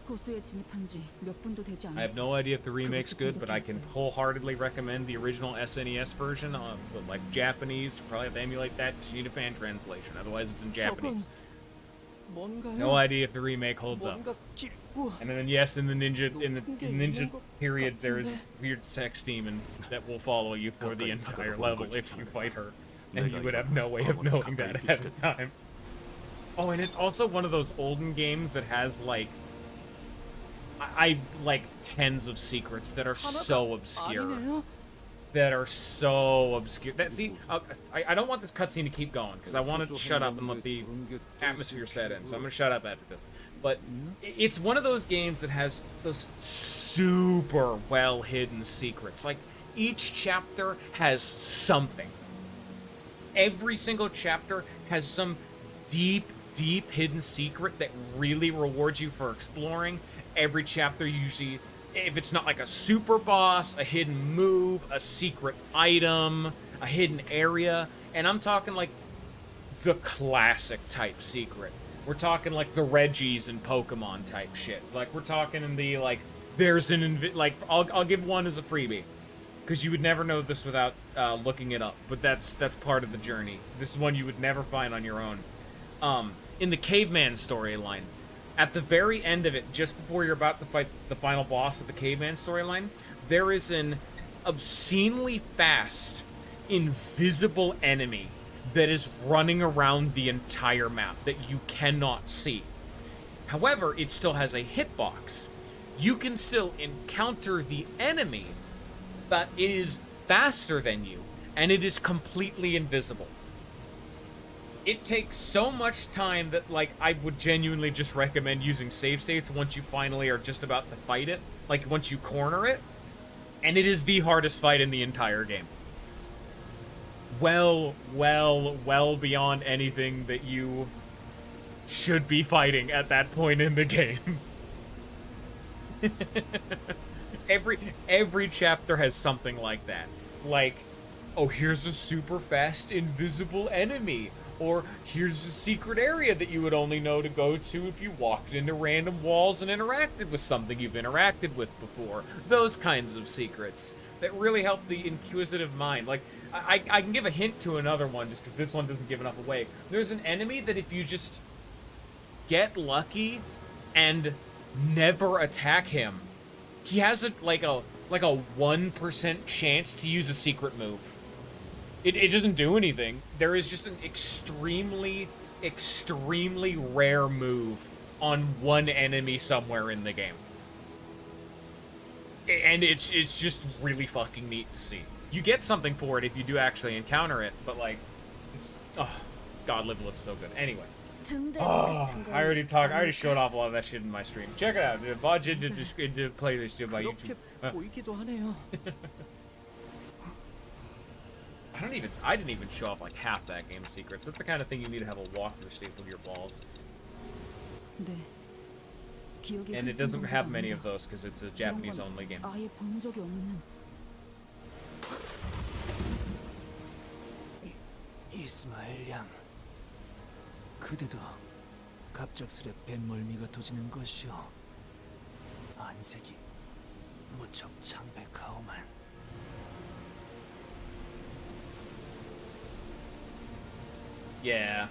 호수에 진입한 지 몇 분도 되지 I have 않아서 no idea if the remake's good, but I can wholeheartedly recommend the original SNES version. But like Japanese, probably have to emulate that. You need a fan translation, otherwise it's in Japanese. No idea if the remake holds up. And then yes, in the ninja period, there's weird sex demon that will follow you for the entire level if you fight her, and you would have no way of knowing that ahead of time. Oh, and it's also one of those olden games that has like I like tens of secrets that are so obscure. See, I don't want this cutscene to keep going because I want to shut up and let the atmosphere set in. So I'm gonna shut up after this. But it's one of those games that has those super well hidden secrets. Like each chapter has something. Every single chapter has some deep hidden secret that really rewards you for exploring. Every chapter usually, if it's not like a super boss, a hidden move, a secret item, a hidden area, and I'm talking like the classic type secret. We're talking like the Reggies and Pokemon type shit. Like we're talking in the like there's an I'll give one as a freebie because you would never know this without looking it up. But that's part of the journey. This is one you would never find on your own. In the Caveman storyline, at the very end of it, just before you're about to fight the final boss of the Caveman storyline, there is an obscenely fast, invisible enemy that is running around the entire map that you cannot see. However, it still has a hitbox. You can still encounter the enemy, but it is faster than you, and it is completely invisible. It takes so much time that, like, I would genuinely just recommend using save states once you finally are just about to fight it. Like, once you corner it. And it is the hardest fight in the entire game. Well beyond anything that you should be fighting at that point in the game. Every chapter has something like that. Like, oh, here's a super fast invisible enemy. Or here's a secret area that you would only know to go to if you walked into random walls and interacted with something you've interacted with before. Those kinds of secrets that really help the inquisitive mind. Like, I can give a hint to another one just because this one doesn't give enough away. There's an enemy that if you just get lucky and never attack him, he has a 1% chance to use a secret move. It doesn't do anything. There is just an extremely rare move on one enemy somewhere in the game. And it's just really fucking neat to see. You get something for it if you do actually encounter it, but like, it's, oh, God, Live so good. Anyway. Oh, I already showed off a lot of that shit in my stream. Check it out. Watch it in the playlist of my YouTube. 보이기도 하네요. I didn't even show off like half that game's secrets. That's the kind of thing you need to have a walkthrough state with your balls. 네. 기억이 And it doesn't have many of those because it's a Japanese-only game. 아예 본 적이 없는. 이스마엘 양, 그대도 갑작스레 뱃멀미가 도지는 것이오. 안색이 무척 창백하오만. Yeah.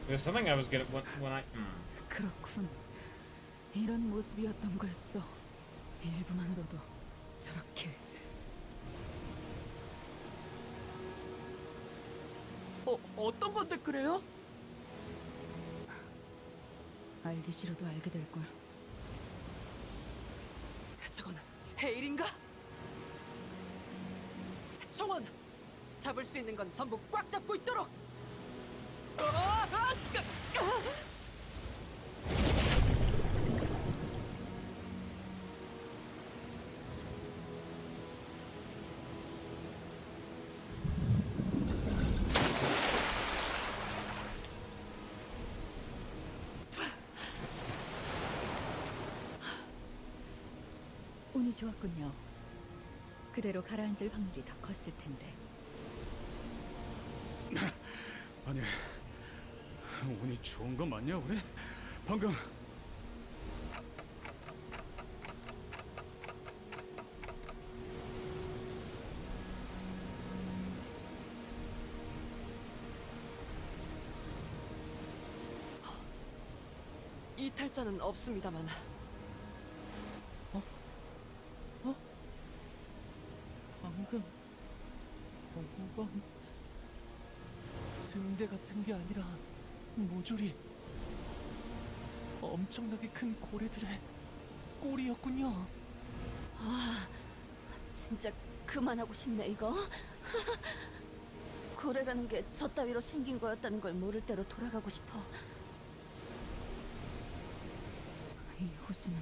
There's something I was gonna when I. 그렇군. 이런 모습이었던 거였어. 일부만으로도 저렇게. 어떤 건데 그래요? 알기 싫어도 알게 될 걸. 저건 헤일인가? 청원! 잡을 수 있는 건 전부 꽉 잡고 있도록! 운이 좋았군요. 그대로 가라앉을 확률이 더 컸을 텐데. 아니, 운이 좋은 거 맞냐 우리? 방금 이탈자는 없습니다만. 방금 오건 등대 같은 게 아니라 모조리 엄청나게 큰 고래들의 꼬리였군요. 아, 진짜 그만하고 싶네 이거. 고래라는 게 저 따위로 생긴 거였다는 걸 모를 대로 돌아가고 싶어. 이 호수는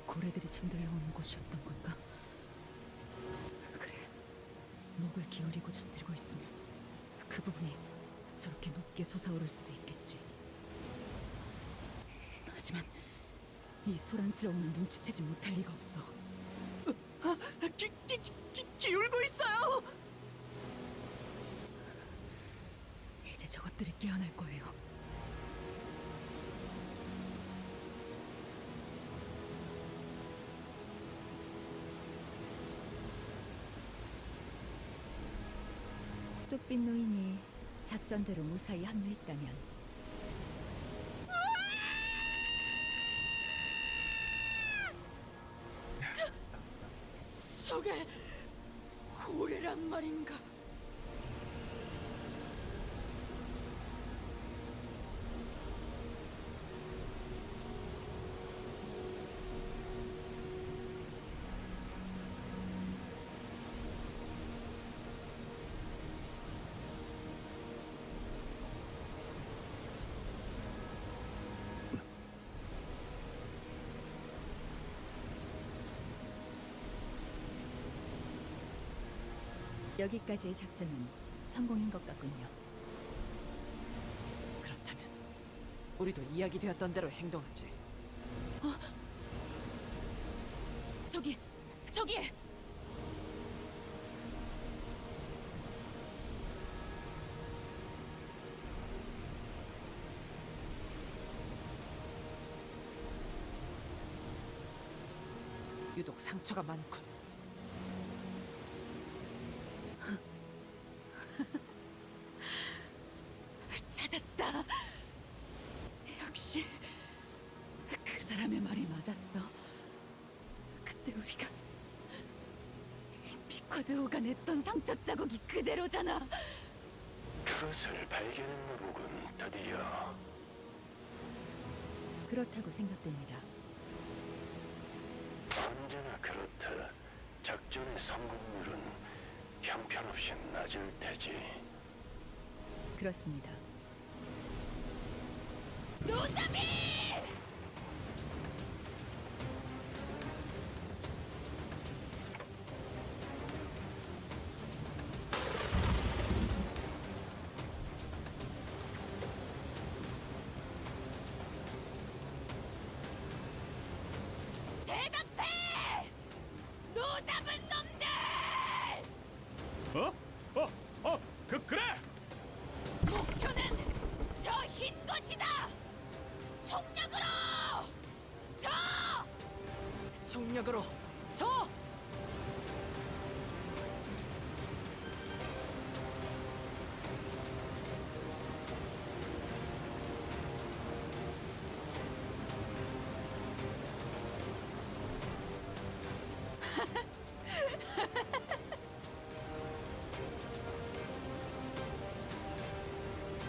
고래들이 잠들러 오는 곳이었던 건가? 그래, 목을 기울이고 잠들고 있으면 그 부분이 저렇게 높게 솟아오를 수도 있겠지. 하지만 이 소란스러움을 눈치채지 못할 리가 없어. 기울고 있어요! 이제 저것들이 깨어날 거예요. 쪽빛 노인이 작전대로 무사히 합류했다면 저게 고래란 말인가? 여기까지의 작전은 성공인 것 같군요. 그렇다면 우리도 이야기되었던 대로 행동하지. 저기! 유독 상처가 많군. 찾았다. 역시 그 사람의 말이 맞았어. 그때 우리가 피쿼드호가 냈던 상처 자국이 그대로잖아. 그것을 발견했나 보군. 드디어 그렇다고 생각됩니다. 언제나 그렇다. 작전의 성공률은 형편없이 낮을 테지. 그렇습니다. 그래! 목표는 저 흰 것이다. 총력으로 저. 총력으로 저.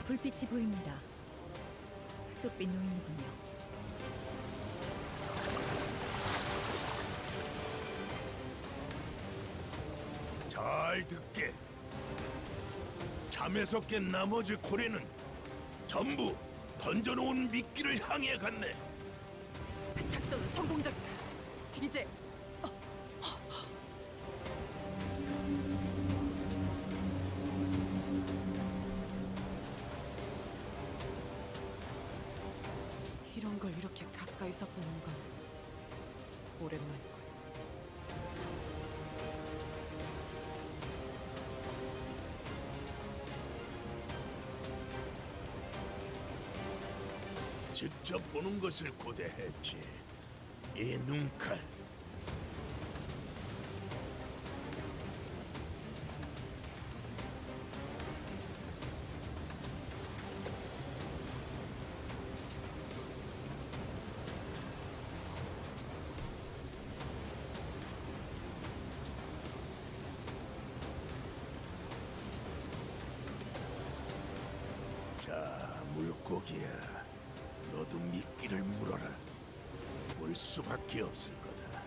불빛이 보입니다. 쪽빛 노인이군요. 잘 듣게. 잠에서 깬 나머지 고래는 전부 던져놓은 미끼를 향해 갔네. 작전은 성공적이다. 이제 이런 걸 이렇게 가까이서 보는 건 오랜만이군. 직접 보는 것을 고대했지. 이 눈칼. 자, 물고기야. 너도 미끼를 물어라. 물 수밖에 없을 거다.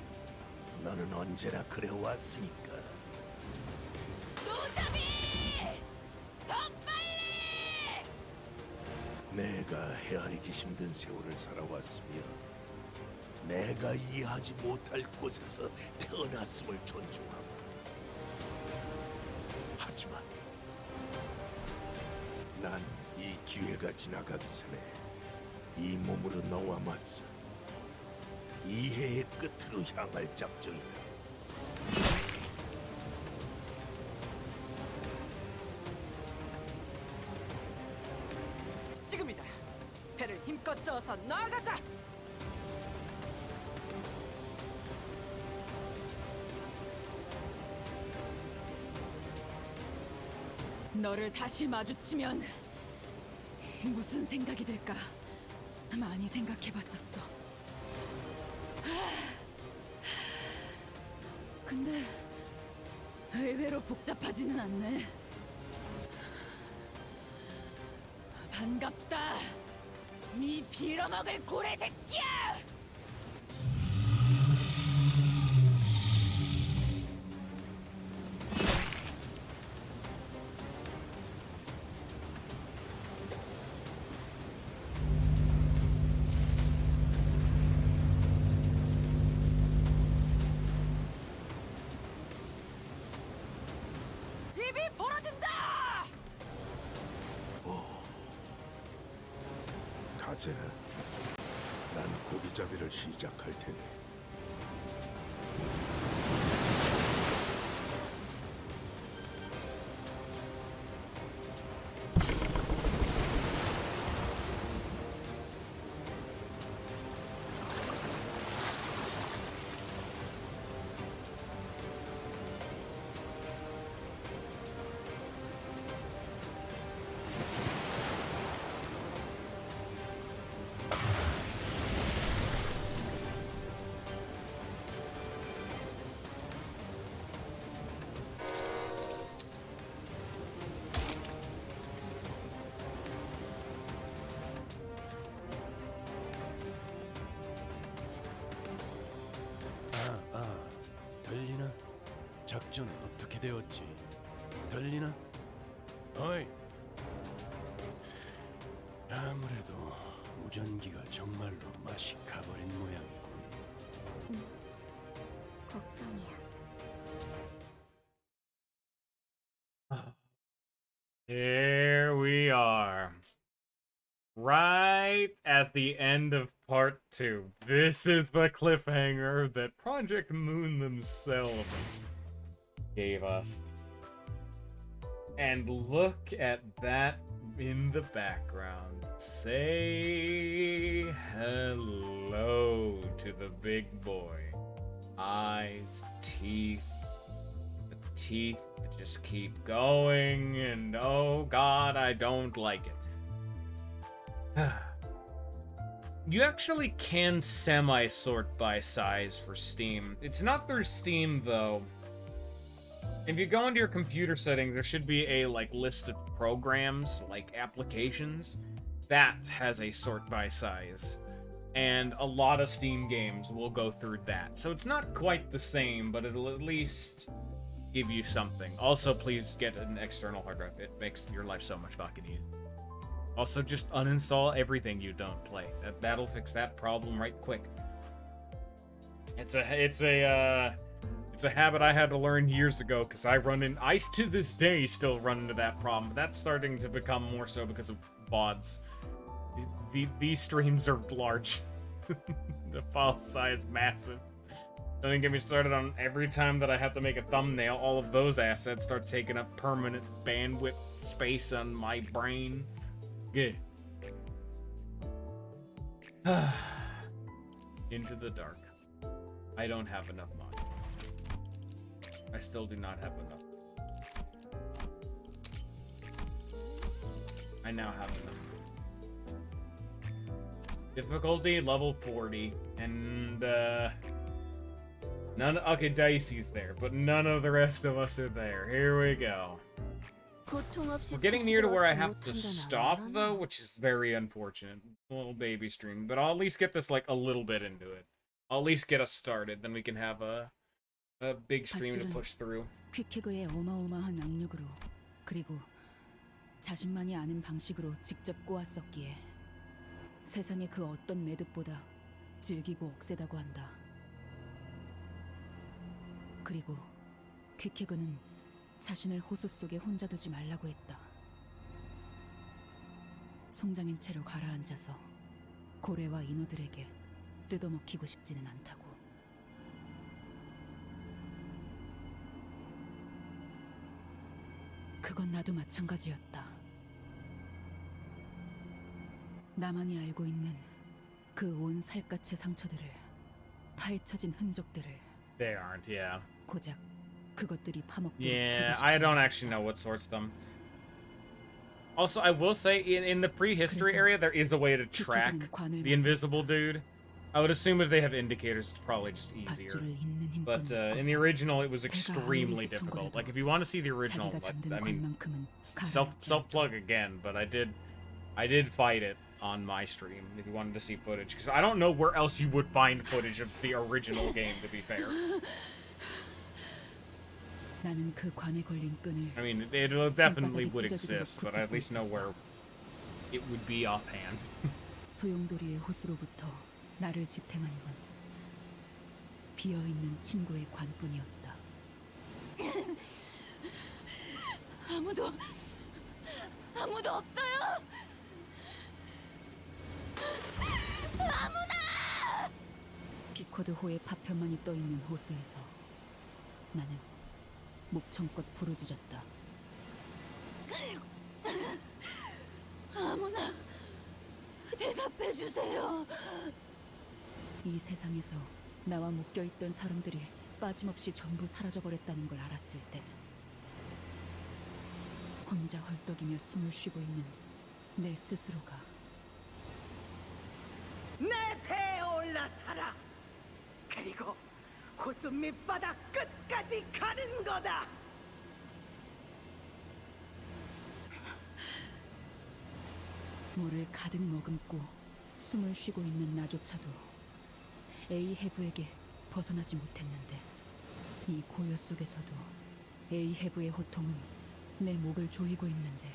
너는 언제나 그래왔으니까. 노자비! 더 빨리! 내가 헤아리기 힘든 세월을 살아왔으며 내가 이해하지 못할 곳에서 태어났음을 존중하고, 하지만 난 이 기회가 지나가기 전에 이 몸으로 너와 맞서 이해의 끝으로 향할 작정이다. 지금이다. 배를 힘껏 저어서 나아가자. 너를 다시 마주치면 무슨 생각이 들까 많이 생각해봤었어. 근데 의외로 복잡하지는 않네. 반갑다, 이 빌어먹을 고래 새끼야! 입이 벌어진다! 가세나, 난 고기잡이를 시작할 테니 작전은 어떻게 되었지? 들리나? 어이. 아무래도 무전기가 정말로 맛이 가버린 모양이군. 걱정이야. Here we are. Right at the end of part 2. This is the cliffhanger that Project Moon themselves gave us. And look at that in the background. Say hello to the big boy. Eyes, teeth, the teeth that just keep going, and oh god, I don't like it. You actually can semi-sort by size for Steam. It's not through Steam, though. If you go into your computer settings, there should be a, list of programs, applications, that has a sort by size. And a lot of Steam games will go through that. So it's not quite the same, but it'll at least give you something. Also, please get an external hard drive. It makes your life so much fucking easy. Also, just uninstall everything you don't play. That'll fix that problem right quick. It's a habit I had to learn years ago, because I to this day still run into that problem. But that's starting to become more so because of VODs. These streams are large. The file size massive. Don't even get me started on every time that I have to make a thumbnail, all of those assets start taking up permanent bandwidth space on my brain. Good. Into the dark. I don't have enough money. I still do not have enough. I now have enough. Difficulty level 40, and okay, Dicey's there, but none of the rest of us are there. Here we go. We're getting near to where I have to stop, though, which is very unfortunate. A little baby stream, but I'll at least get this, a little bit into it. I'll at least get us started, then we can have a big stream to push through. 퀵해그의 어마어마한 악력으로 그리고 자신만이 아는 방식으로 직접 꼬았었기에 세상의 그 어떤 매듭보다 질기고 억세다고 한다. 그리고 퀵해그는 자신을 호수 속에 혼자 두지 말라고 했다. 송장인 채로 가라앉아서 고래와 인어들에게 뜯어먹히고 싶지는 않다고. 그건 나도 마찬가지였다. 나만이 알고 있는 그 온 살갗의 상처들을, 파헤쳐진 흔적들을. They aren't, yeah. 고작 그것들이 파먹도록 Yeah, I don't actually know what sorts them. Also, I will say, in the prehistory area, there is a way to track the invisible dude. I would assume if they have indicators, it's probably just easier. But in the original, it was extremely difficult. Like, if you want to see the original, I mean, self-plug again, but I did fight it on my stream if you wanted to see footage, because I don't know where else you would find footage of the original game, to be fair. I mean, it definitely would exist, but I at least know where it would be offhand. 소용돌이의 호수로부터 나를 지탱한 건 비어있는 친구의 관뿐이었다. 아무도 없어요. 아무나! 비쿼드호의 파편만이 떠있는 호수에서 나는 목청껏 부르짖었다. 아무나 대답해주세요. 이 세상에서 나와 묶여있던 사람들이 빠짐없이 전부 사라져버렸다는 걸 알았을 때 혼자 헐떡이며 숨을 쉬고 있는 내 스스로가 내 배에 올라타라. 그리고 호수 밑바닥 끝까지 가는 거다. 물을 가득 머금고 숨을 쉬고 있는 나조차도 에이헤브에게 벗어나지 못했는데 이 고요 속에서도 에이헤브의 호통은 내 목을 조이고 있는데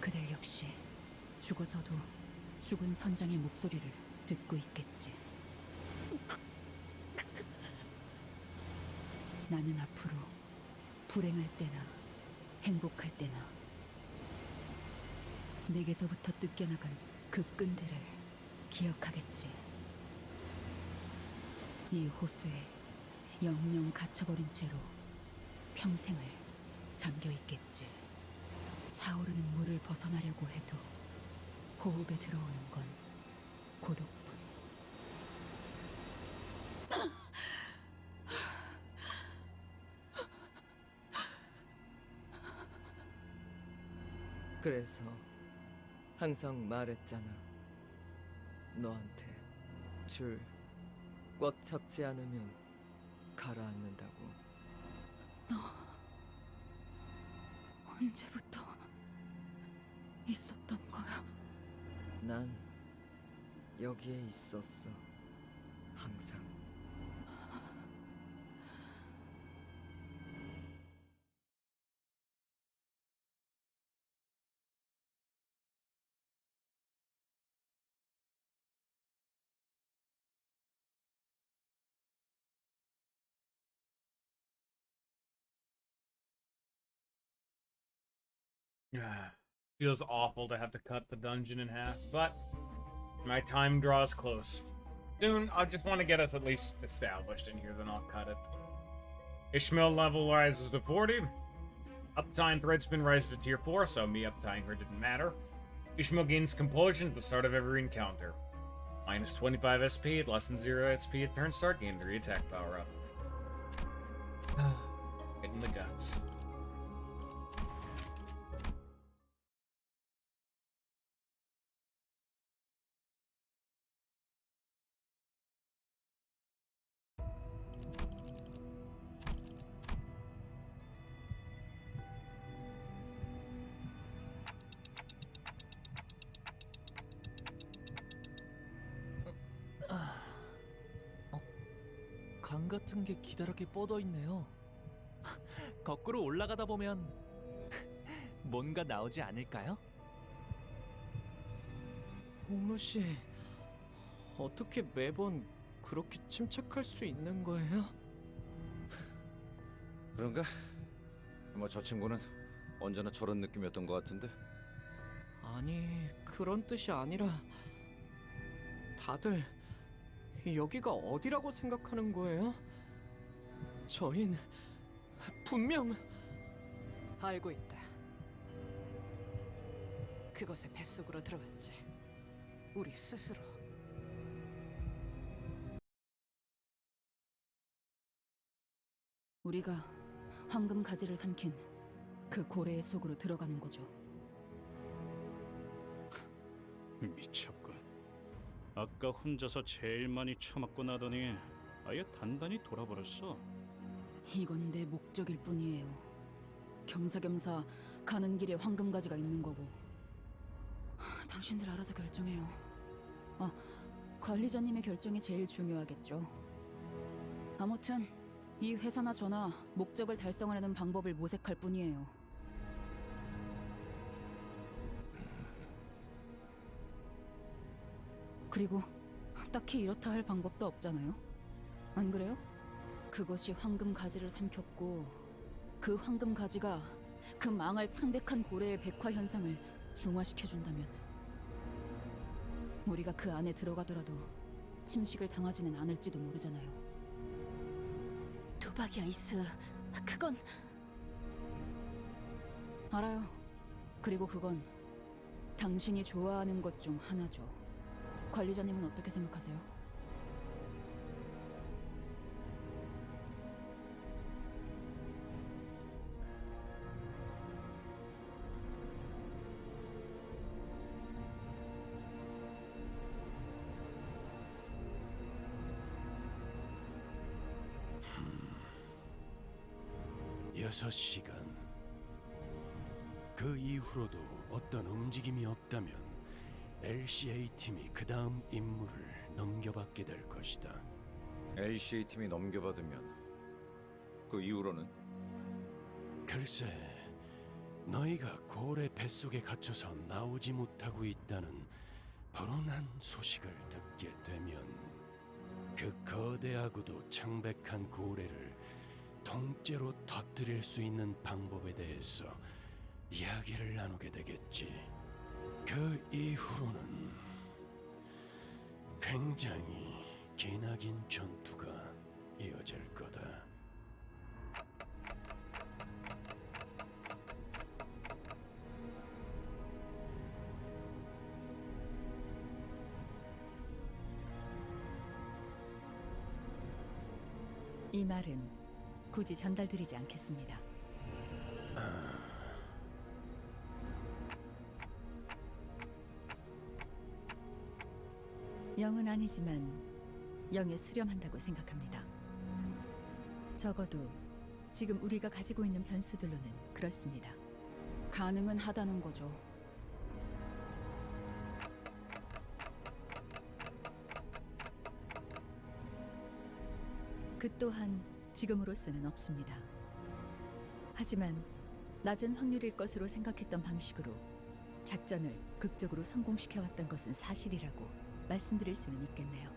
그들 역시 죽어서도 죽은 선장의 목소리를 듣고 있겠지. 나는 앞으로 불행할 때나 행복할 때나 내게서부터 뜯겨나간 그 끈들을 기억하겠지. 이 호수에 영영 갇혀버린 채로 평생을 잠겨 있겠지. 차오르는 물을 벗어나려고 해도 호흡에 들어오는 건 고독뿐. 그래서 항상 말했잖아. 너한테 줄 꽉 잡지 않으면 가라앉는다고. 너 언제부터 있었던 거야? 난 여기에 있었어. 항상. Feels awful to have to cut the dungeon in half, but my time draws close. Soon, I just want to get us at least established in here, then I'll cut it. Ishmael level rises to 40. Uptime Threadspin rises to tier 4, so me uptying her didn't matter. Ishmael gains compulsion at the start of every encounter. Minus 25 SP at less than 0 SP at turn start, gain 3 attack power up. Hit in the guts. 강 같은 게 기다랗게 뻗어 있네요. 거꾸로 올라가다 보면 뭔가 나오지 않을까요? 홍로 씨, 어떻게 매번 그렇게 침착할 수 있는 거예요? 그런가? 뭐 저 친구는 언제나 저런 느낌이었던 것 같은데. 아니, 그런 뜻이 아니라 다들 여기가 어디라고 생각하는 거예요? 저흰 분명 알고 있다. 그곳의 뱃속으로 들어왔지. 우리 스스로. 우리가 황금 가지를 삼킨 그 고래의 속으로 들어가는 거죠. 미쳤군. 아까 혼자서 제일 많이 처맞고 나더니 아예 단단히 돌아버렸어. 이건 내 목적일 뿐이에요. 겸사겸사 가는 길에 황금 가지가 있는 거고. 당신들 알아서 결정해요. 관리자님의 결정이 제일 중요하겠죠. 아무튼 이 회사나 저나 목적을 달성하려는 방법을 모색할 뿐이에요. 그리고 딱히 이렇다 할 방법도 없잖아요. 안 그래요? 그것이 황금 가지를 삼켰고 그 황금 가지가 그 망할 창백한 고래의 백화 현상을 중화시켜준다면 우리가 그 안에 들어가더라도 침식을 당하지는 않을지도 모르잖아요. 도박이 아이스. 그건 알아요. 그리고 그건 당신이 좋아하는 것 중 하나죠. 관리자님은 어떻게 생각하세요? 여섯 시간. 그 이후로도 어떤 움직임이 없다면 LCA 팀이 그 다음 임무를 넘겨받게 될 것이다. LCA 팀이 넘겨받으면 그 이후로는? 글쎄, 너희가 고래 뱃속에 갇혀서 나오지 못하고 있다는 불운한 소식을 듣게 되면 그 거대하고도 창백한 고래를 통째로 터뜨릴 수 있는 방법에 대해서 이야기를 나누게 되겠지. 그 이후로는 굉장히 기나긴 전투가 이어질 거다. 이 말은 굳이 전달드리지 않겠습니다. 영은 아니지만 영에 수렴한다고 생각합니다. 적어도 지금 우리가 가지고 있는 변수들로는 그렇습니다. 가능은 하다는 거죠. 그 또한 지금으로서는 없습니다. 하지만 낮은 확률일 것으로 생각했던 방식으로 작전을 극적으로 성공시켜왔던 것은 사실이라고 말씀드릴 수는 있겠네요.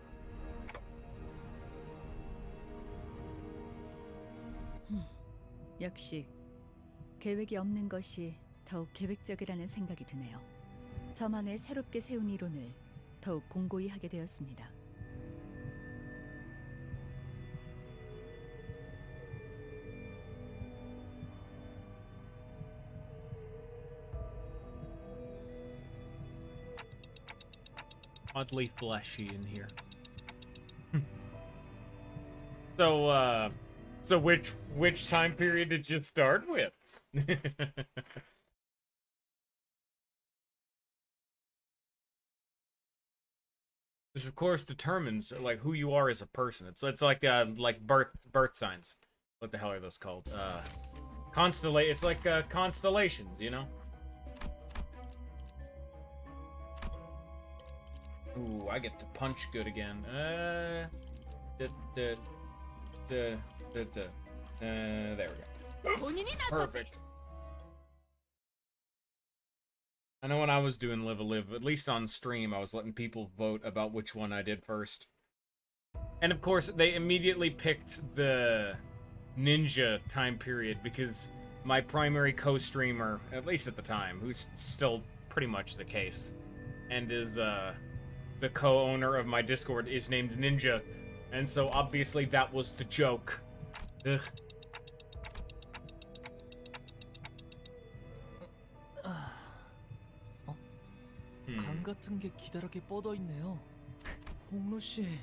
역시 계획이 없는 것이 더욱 계획적이라는 생각이 드네요. 저만의 새롭게 세운 이론을 더욱 공고히 하게 되었습니다. Oddly fleshy in here. So which time period did you start with? This of course determines like who you are as a person. It's like birth signs. What the hell are those called? It's like constellations, you know? Ooh, I get to punch good again. There we go. Perfect. I know when I was doing Live a Live, at least on stream, I was letting people vote about which one I did first. And of course, they immediately picked the ninja time period because my primary co-streamer, at least at the time, who's still pretty much the case, and is the co-owner of my Discord is named Ninja, and so obviously that was the joke. Ugh. 강 같은 게 기다랗게 뻗어 있네요. 홍로 씨,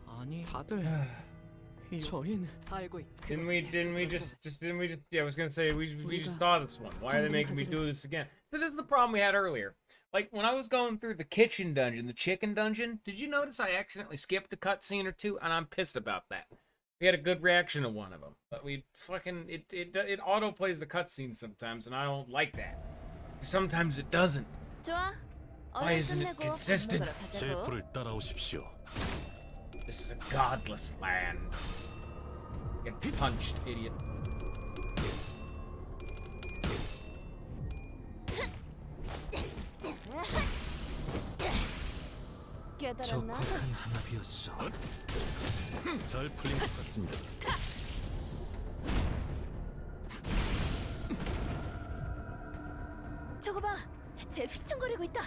아니 다들 저희는 알고 있. Didn't we just yeah, I was gonna say we just saw this one. Why are they making me do this again? So this is the problem we had earlier. Like when I was going through the kitchen dungeon, the chicken dungeon, did you notice I accidentally skipped a cutscene or two? And I'm pissed about that. We had a good reaction to one of them, but we fucking it auto plays the cutscene sometimes, and I don't like that. Sometimes it doesn't. Why isn't it consistent? 셰프를 따라오십시오. This is a godless land. Get punched, idiot. 적확한 한압이었어. 잘 풀린 것 같습니다. 저거 봐, 쟤 휘청거리고 있다.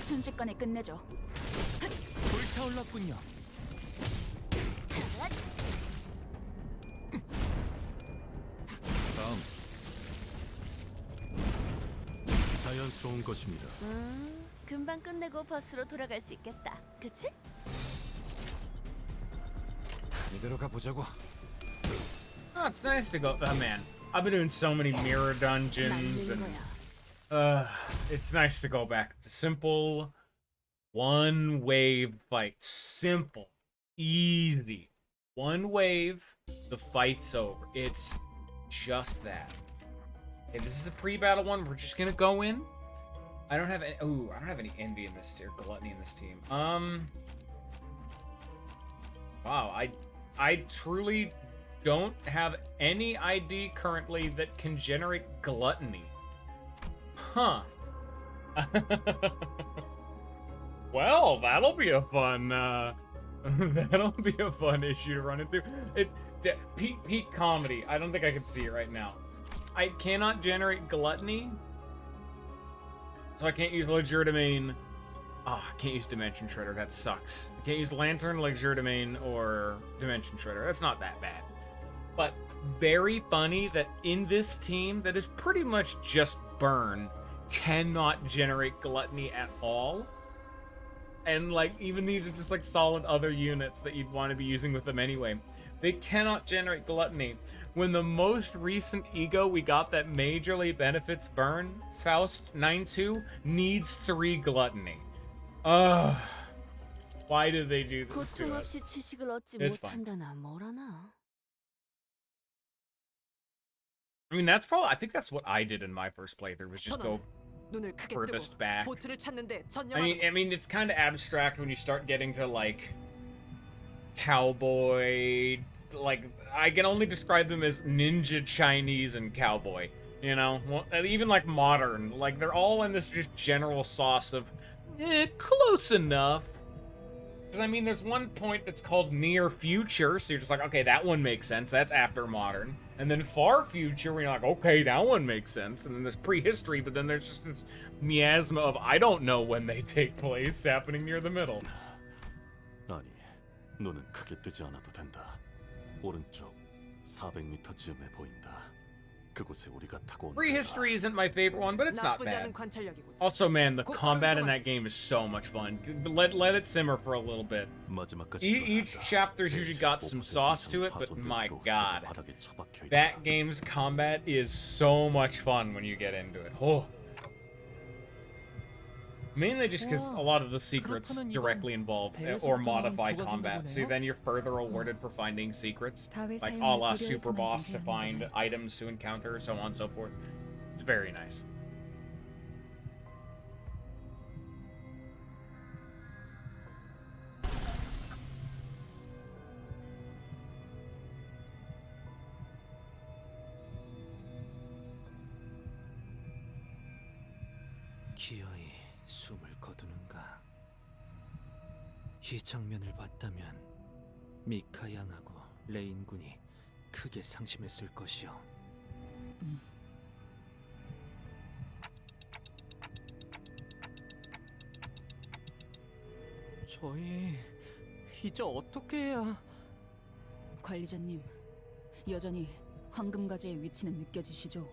순식간에 끝내죠. 불타올랐군요. 다음. 자연스러운 것입니다. 금방 끝내고 버스로 돌아갈 수 있겠다. 그치? 이대로 가보자고. Oh, it's nice to go. Oh man, I've been doing so many mirror dungeons, and it's nice to go back to simple, one wave fight. Simple, easy, one wave, the fight's over. It's just that. Okay, this is a pre-battle one. We're just gonna go in. I don't have any. Ooh, I don't have any envy in this or gluttony in this team. Wow, I truly don't have any ID currently that can generate gluttony. Huh. Well, that'll be a fun, that'll be a fun issue to run into. It's peak comedy. I don't think I can see it right now. I cannot generate gluttony, so I can't use legerdemain. I can't use Dimension Shredder. That sucks. I can't use Lantern, legerdemain, or Dimension Shredder. That's not that bad. But very funny that in this team that is pretty much just burn cannot generate gluttony at all. And like even these are just like solid other units that you'd want to be using with them anyway. They cannot generate gluttony. When the most recent ego we got that majorly benefits burn, Faust 9-2, needs 3 gluttony. Ugh. Why did they do this to us? It's fine. I mean, that's probably, I think that's what I did in my first playthrough, was just go furthest back. I mean, it's kind of abstract when you start getting to, like, cowboy, like, I can only describe them as ninja Chinese and cowboy, you know? Well, even, like, modern. Like, they're all in this just general sauce of, close enough. Because, I mean, there's one point that's called near future, so you're just like, okay, that one makes sense. That's after modern. And then far future, where you're like, okay, that one makes sense. And then there's prehistory, but then there's just this miasma of, I don't know when they take place, happening near the middle. 아니, 눈은 크게 뜨지 않아도 된다. 오른쪽 400m쯤에 보인다. 그곳에 우리가 타고 온 Prehistory isn't my favorite one, but it's not bad. Also, man, the combat in that game is so much fun. Let it simmer for a little bit. Each chapter's usually got some sauce to it, but my god. That game's combat is so much fun when you get into it. Oh. Mainly just because a lot of the secrets directly involve or modify combat, so then you're further rewarded for finding secrets, like a la Super Boss to find items to encounter, so on and so forth. It's very nice. 기어이 숨을 거두는가? 이 장면을 봤다면 미카 양하고 레인 군이 크게 상심했을 것이오. 저희 이제 어떻게 해야? 관리자님, 여전히 황금가지의 위치는 느껴지시죠?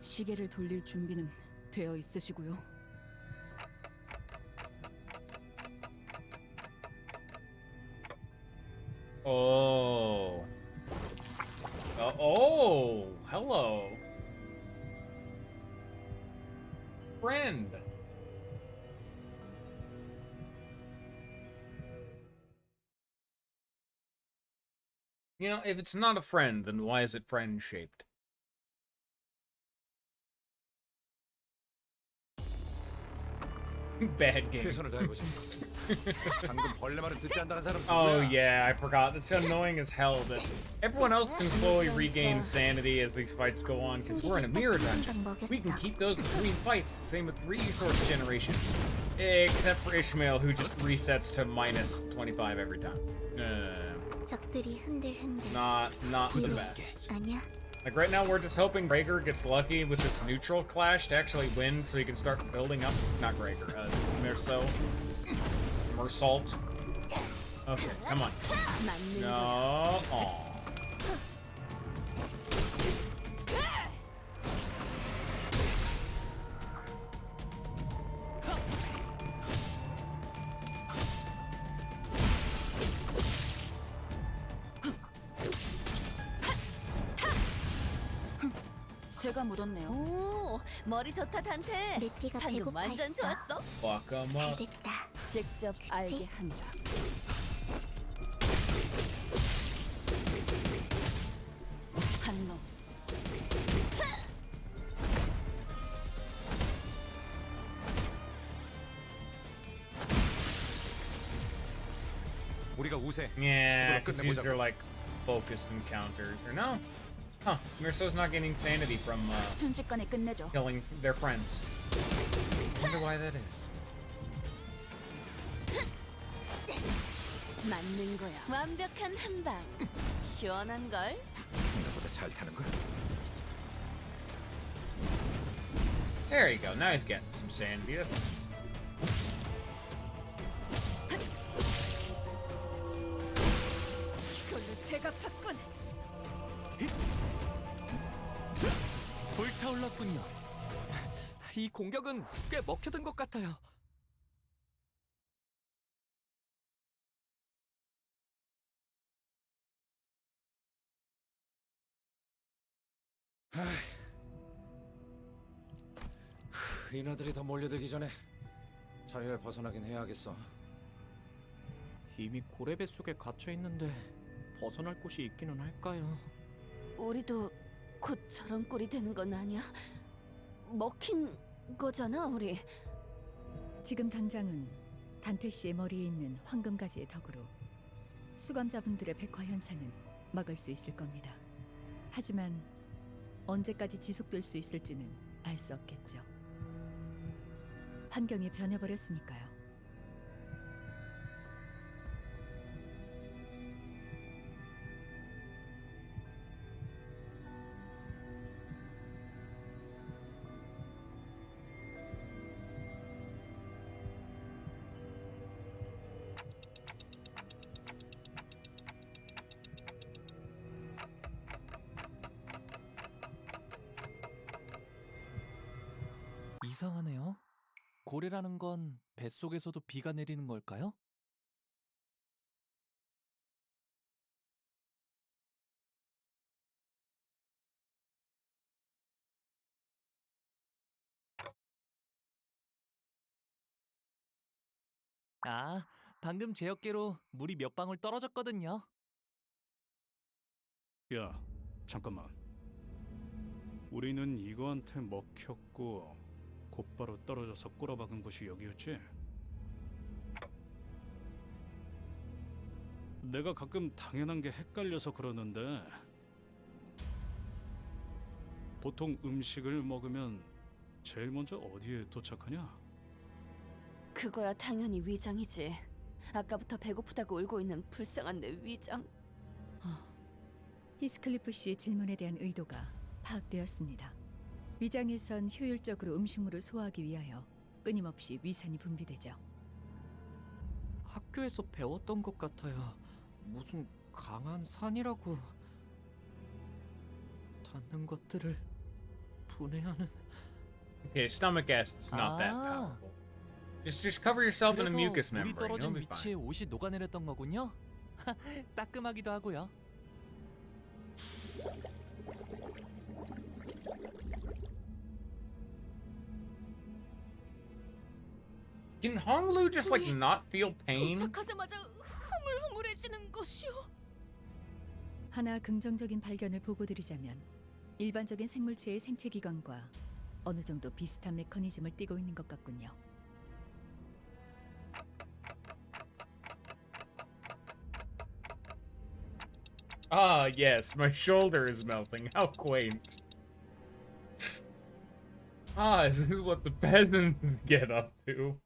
시계를 돌릴 준비는 되어 있으시고요. Oh. Oh, hello. Friend. You know, if it's not a friend, then why is it friend-shaped? Bad game. Oh yeah, I forgot. It's annoying as hell that everyone else can slowly regain sanity as these fights go on, because we're in a mirror dungeon. We can keep those between fights, same with resource generation. Except for Ishmael, who just resets to minus 25 every time. Not the best. Like right now, we're just hoping Gregor gets lucky with this neutral clash to actually win, so he can start building up. Not Gregor, Mersault. Okay, come on. No. Aww. 제가 묻었네요. 오, 머리 좋다, 단테. 맵기가 방금 완전 좋았어. 잘 됐다. 직접 알게 합니다. 한 놈, 우리가 우세. Yeah, because these are like focused encounters. Or no? Huh. Mirso's not getting sanity from 순식간에 끝내죠. killing their friends. Wonder why that is. 맞는 거야. 완벽한 한 방. 시원한 걸. 생각보다 잘 타는 걸. There you go. Now he's getting some sanity. That's nice. 이걸로 제가 탔군. 불타올랐군요. 이 공격은 꽤 먹혀든 것 같아요. 이나들이 더 몰려들기 전에 자리를 벗어나긴 해야겠어. 이미 고래 뱃속에 갇혀 있는데 벗어날 곳이 있기는 할까요? 우리도 곧 저런 꼴이 되는 건 아니야? 먹힌 거잖아, 우리. 지금 당장은 단테 씨의 머리에 있는 황금가지의 덕으로 수감자분들의 백화 현상은 막을 수 있을 겁니다. 하지만 언제까지 지속될 수 있을지는 알 수 없겠죠. 환경이 변해버렸으니까요. 이상하네요. 고래라는 건 뱃속에서도 비가 내리는 걸까요? 아, 방금 제 어깨로 물이 몇 방울 떨어졌거든요. 야, 잠깐만. 우리는 이거한테 먹혔고 곧바로 떨어져서 꼬라박은 곳이 여기였지? 내가 가끔 당연한 게 헷갈려서 그러는데 보통 음식을 먹으면 제일 먼저 어디에 도착하냐? 그거야 당연히 위장이지. 아까부터 배고프다고 울고 있는 불쌍한 내 위장. 히스클리프 씨의 질문에 대한 의도가 파악되었습니다. 위장에선 효율적으로 음식물을 소화하기 위하여 끊임없이 위산이 분비되죠. 학교에서 배웠던 것 같아요. 무슨 강한 산이라고. 닿는 것들을 분해하는. Okay, stomach acid's not that powerful. Just cover yourself in a mucus 물이 membrane. You'll 떨어진 be 위치에 fine. 옷이 녹아내렸던 거군요. 따끔하기도 하고요. Can Honglu just like not feel pain? 도착하자마자 흐물흐물해지는 것이요. 하나 긍정적인 발견을 보고드리자면 일반적인 생물체의 생체기관과 어느 정도 비슷한 메커니즘을 띠고 있는 것 같군요. Ah, yes, my shoulder is melting. How quaint. Ah, this is what the peasants get up to.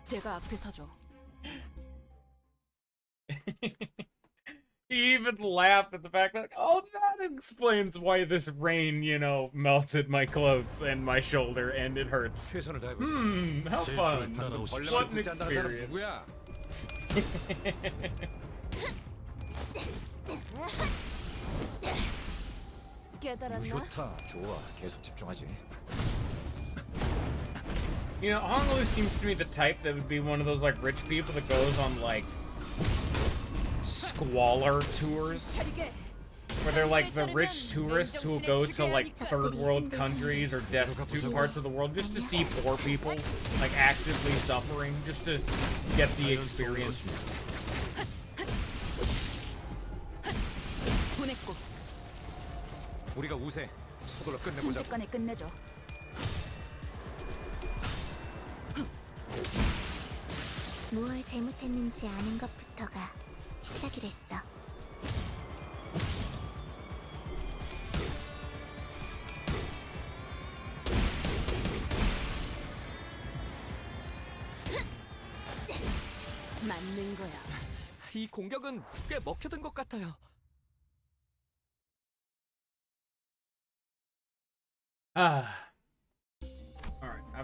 제가 앞에 서죠. He even laughed at the fact that, oh, that explains why this rain, you know, melted my clothes and my shoulder and it hurts. How fun. What an experience. 깨달았나? 좋다, 좋아. 계속 집중하지. You know, Honglu seems to me the type that would be one of those, like, rich people that goes on, like, squalor tours. where they're like the rich tourists who will go to like third world countries or destitute parts of the world just to see poor people like actively suffering, just to get the experience. 보냈고 우리가 우세. 서둘러 끝내보자. 순식간에 끝내죠. 무얼 잘못했는지 아는 것부터가 시작이랬어. 맞는 거야. 이 공격은 꽤 먹혀든 것 같아요. Alright,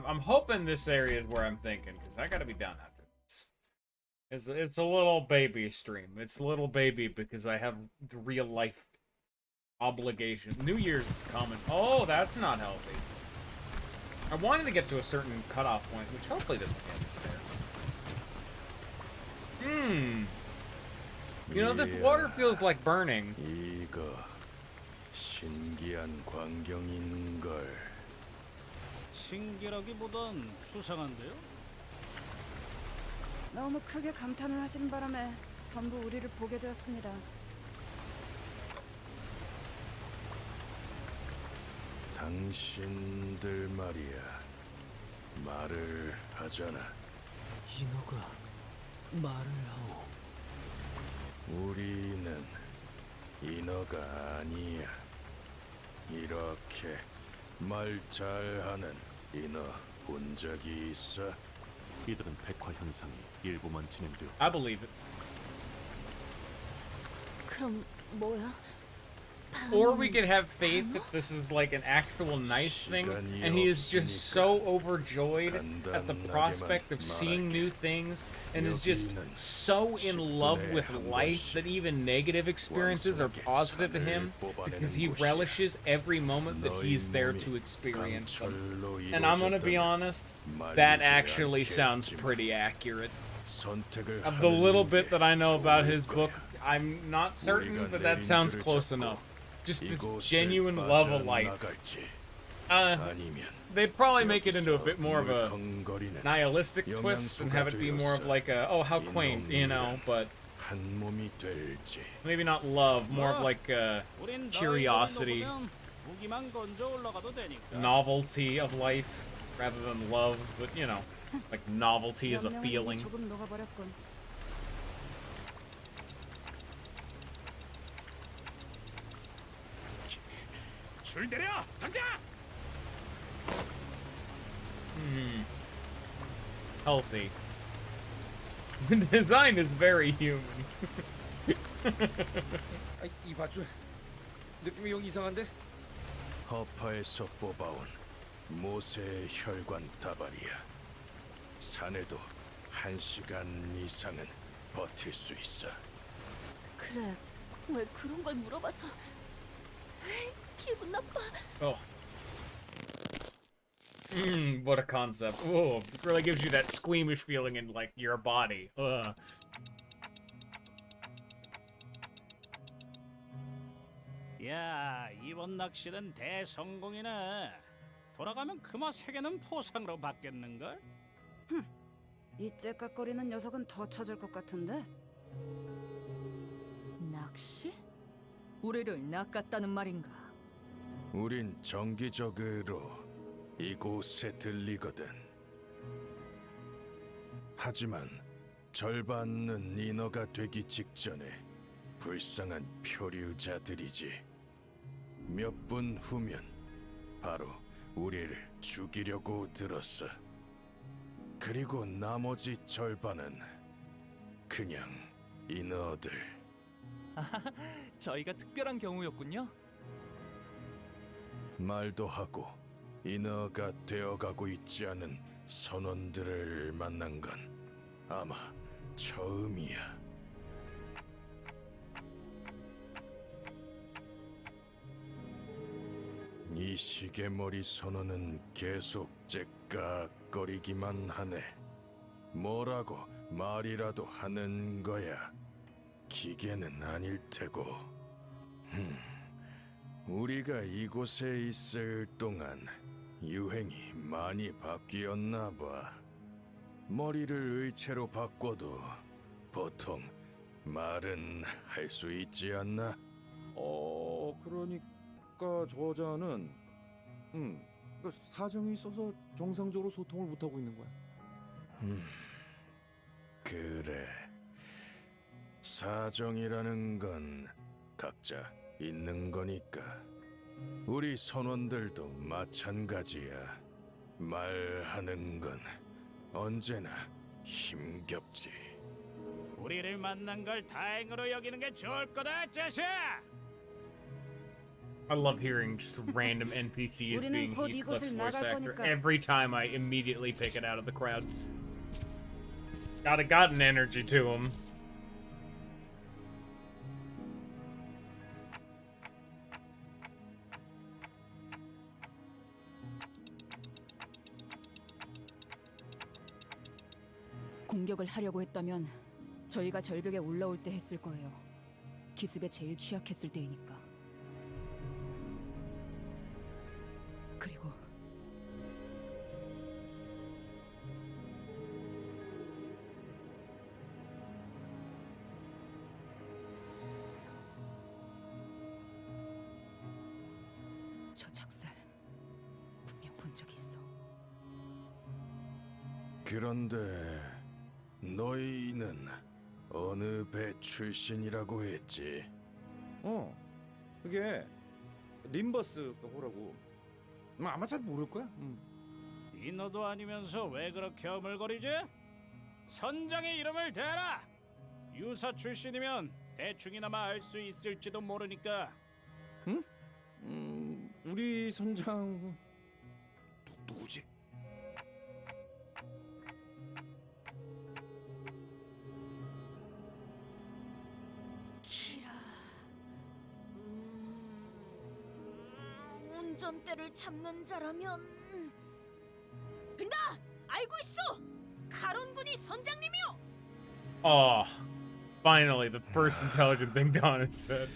I'm hoping this area is where I'm thinking, because I gotta be done after this. It's a little baby stream. It's a little baby because I have the real life obligation. New Year's is coming. Oh, that's not healthy. I wanted to get to a certain cutoff point, which hopefully doesn't get us there. You know, this water feels like burning. 이거 신기한 광경인걸. 신기라기보단 수상한데요? 너무 크게 감탄을 하신 바람에 전부 우리를 보게 되었습니다. 당신들 말이야. 말을 하잖아. 인어가 말을 하오. 우리는 인어가 아니야. 이렇게 말 잘하는 인어 본 적이 있어? 이들은 백화 현상이 일부만 진행되어. I believe it. 그럼 뭐야? Or we could have faith that this is like an actual nice thing, and he is just so overjoyed at the prospect of seeing new things, and is just so in love with life that even negative experiences are positive to him, because he relishes every moment that he's there to experience them. And I'm gonna be honest, that actually sounds pretty accurate. Of the little bit that I know about his book, I'm not certain, but that sounds close enough. Just this genuine love of life. They'd probably make it into a bit more of a nihilistic twist and have it be more of like a, oh, how quaint, you know, but maybe not love, more of like a curiosity, novelty of life, rather than love, but you know, like novelty is a feeling. 줄 내려! 당장! Healthy. The design is very human. 이 밧줄 느낌이 영 이상한데? 허파에서 뽑아온 모세의 혈관 다발이야. 산에도 1시간 이상은 버틸 수 있어. 그래, 왜 그런 걸 물어봐서 기분 나빠. Oh. What a concept. Oh, it really gives you that squeamish feeling in, like, your body. Ugh. 야, 이번 낚시는 대성공이네. 돌아가면 금화 3개는 포상으로 받겠는걸? 이 째깍거리는 녀석은 더 찾을 것 같은데? 낚시? 우리를 낚았다는 말인가? 우린 정기적으로 이곳에 들리거든. 하지만 절반은 인어가 되기 직전에 불쌍한 표류자들이지. 몇 분 후면 바로 우리를 죽이려고 들었어. 그리고 나머지 절반은 그냥 인어들. 저희가 특별한 경우였군요. 말도 하고 인어가 되어가고 있지 않은 선원들을 만난 건 아마 처음이야. 이 시계머리 선원은 계속 째깍거리기만 하네. 뭐라고 말이라도 하는 거야. 기계는 아닐 테고. 우리가 이곳에 있을 동안 유행이 많이 바뀌었나 봐. 머리를 의체로 바꿔도 보통 말은 할 수 있지 않나? 그러니까 저자는 그 사정이 있어서 정상적으로 소통을 못 하고 있는 거야. 그래. 사정이라는 건 각자 있는 거니까. 우리 선원들도 마찬가지야. 말하는 건 언제나 힘겹지. 우리를 만난 걸 다행으로 여기는 게 좋을 거다, 자샤. I love hearing just random NPCs being Heathcliff's voice actor. Every time I immediately pick it out of the crowd. Got an energy to him. 공격을 하려고 했다면 저희가 절벽에 올라올 때 했을 거예요. 기습에 제일 취약했을 때이니까. 그리고 저 작살 분명 본 적이 있어. 그런데 너희는 어느 배 출신이라고 했지? 그게 림버스 호라고. 아마 잘 모를 거야. 인어도 아니면서 왜 그렇게 어물거리지? 선장의 이름을 대라. 유사 출신이면 대충이나마 알 수 있을지도 모르니까. 응? 우리 선장 누구지? 운전대를 잡는 자라면 나 알고 있어. 가론군이 선장님이요. Oh, finally, the first intelligent thing Donna said.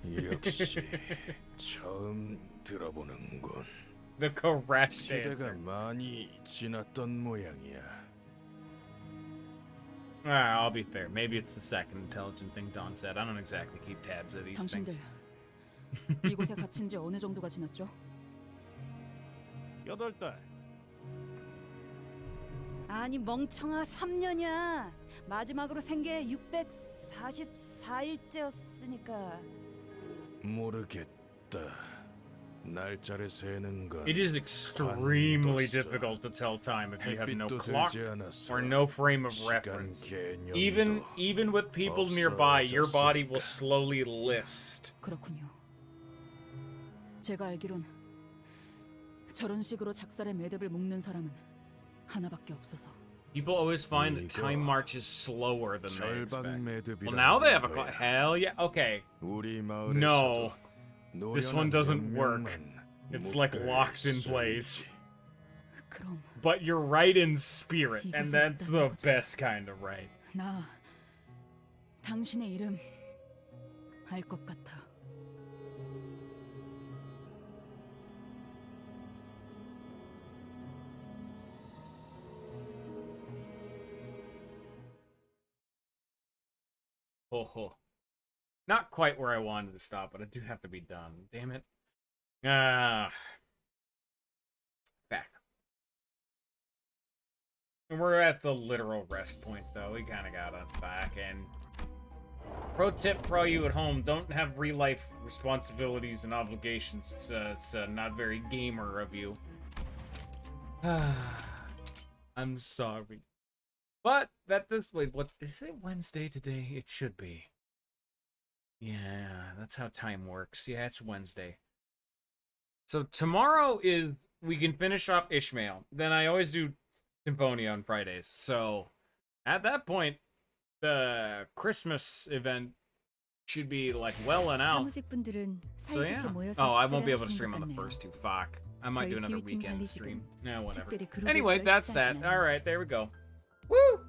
역시 처음 들어보는군. The correct 시대가 answer. 많이 지났던 모양이야. I'll be fair. Maybe it's the second intelligent thing Dawn said. I don't exactly keep tabs of these 당신들 things. 이곳에 갇힌 지 어느 정도가 지났죠? 8달. 아니 멍청아 3년이야. 마지막으로 생게 644일째였으니까. 모르겠다. 날짜를 세는 건 It is extremely difficult to tell time if you have no clock or no frame of reference. Even with people nearby, your body will slowly list. 그렇군요. 제가 알기론 저런 식으로 작살의 매듭을 묶는 사람은 하나밖에 없어서. People always find that time marches slower than they expect. Well, now they have a clock. Hell yeah. Okay. No. This one doesn't work. It's like locked in place. But you're right in spirit, and that's the best kind of right. 나 당신의 이름 알 것 같아. Oh. Not quite where I wanted to stop, but I do have to be done. Damn it. Back. And we're at the literal rest point, though. We kind of got us back. And pro tip for all you at home, don't have real-life responsibilities and obligations. It's not very gamer of you. I'm sorry. But wait, what is it? Wednesday today? It should be. Yeah, that's how time works. Yeah, it's Wednesday. So tomorrow we can finish up Ishmael. Then I always do Symphonia on Fridays. So at that point, the Christmas event should be like well and out. So yeah. Oh, I won't be able to stream on the first two. Fuck. I might do another weekend stream. No, whatever. Anyway, that's that. All right, there we go. Woo!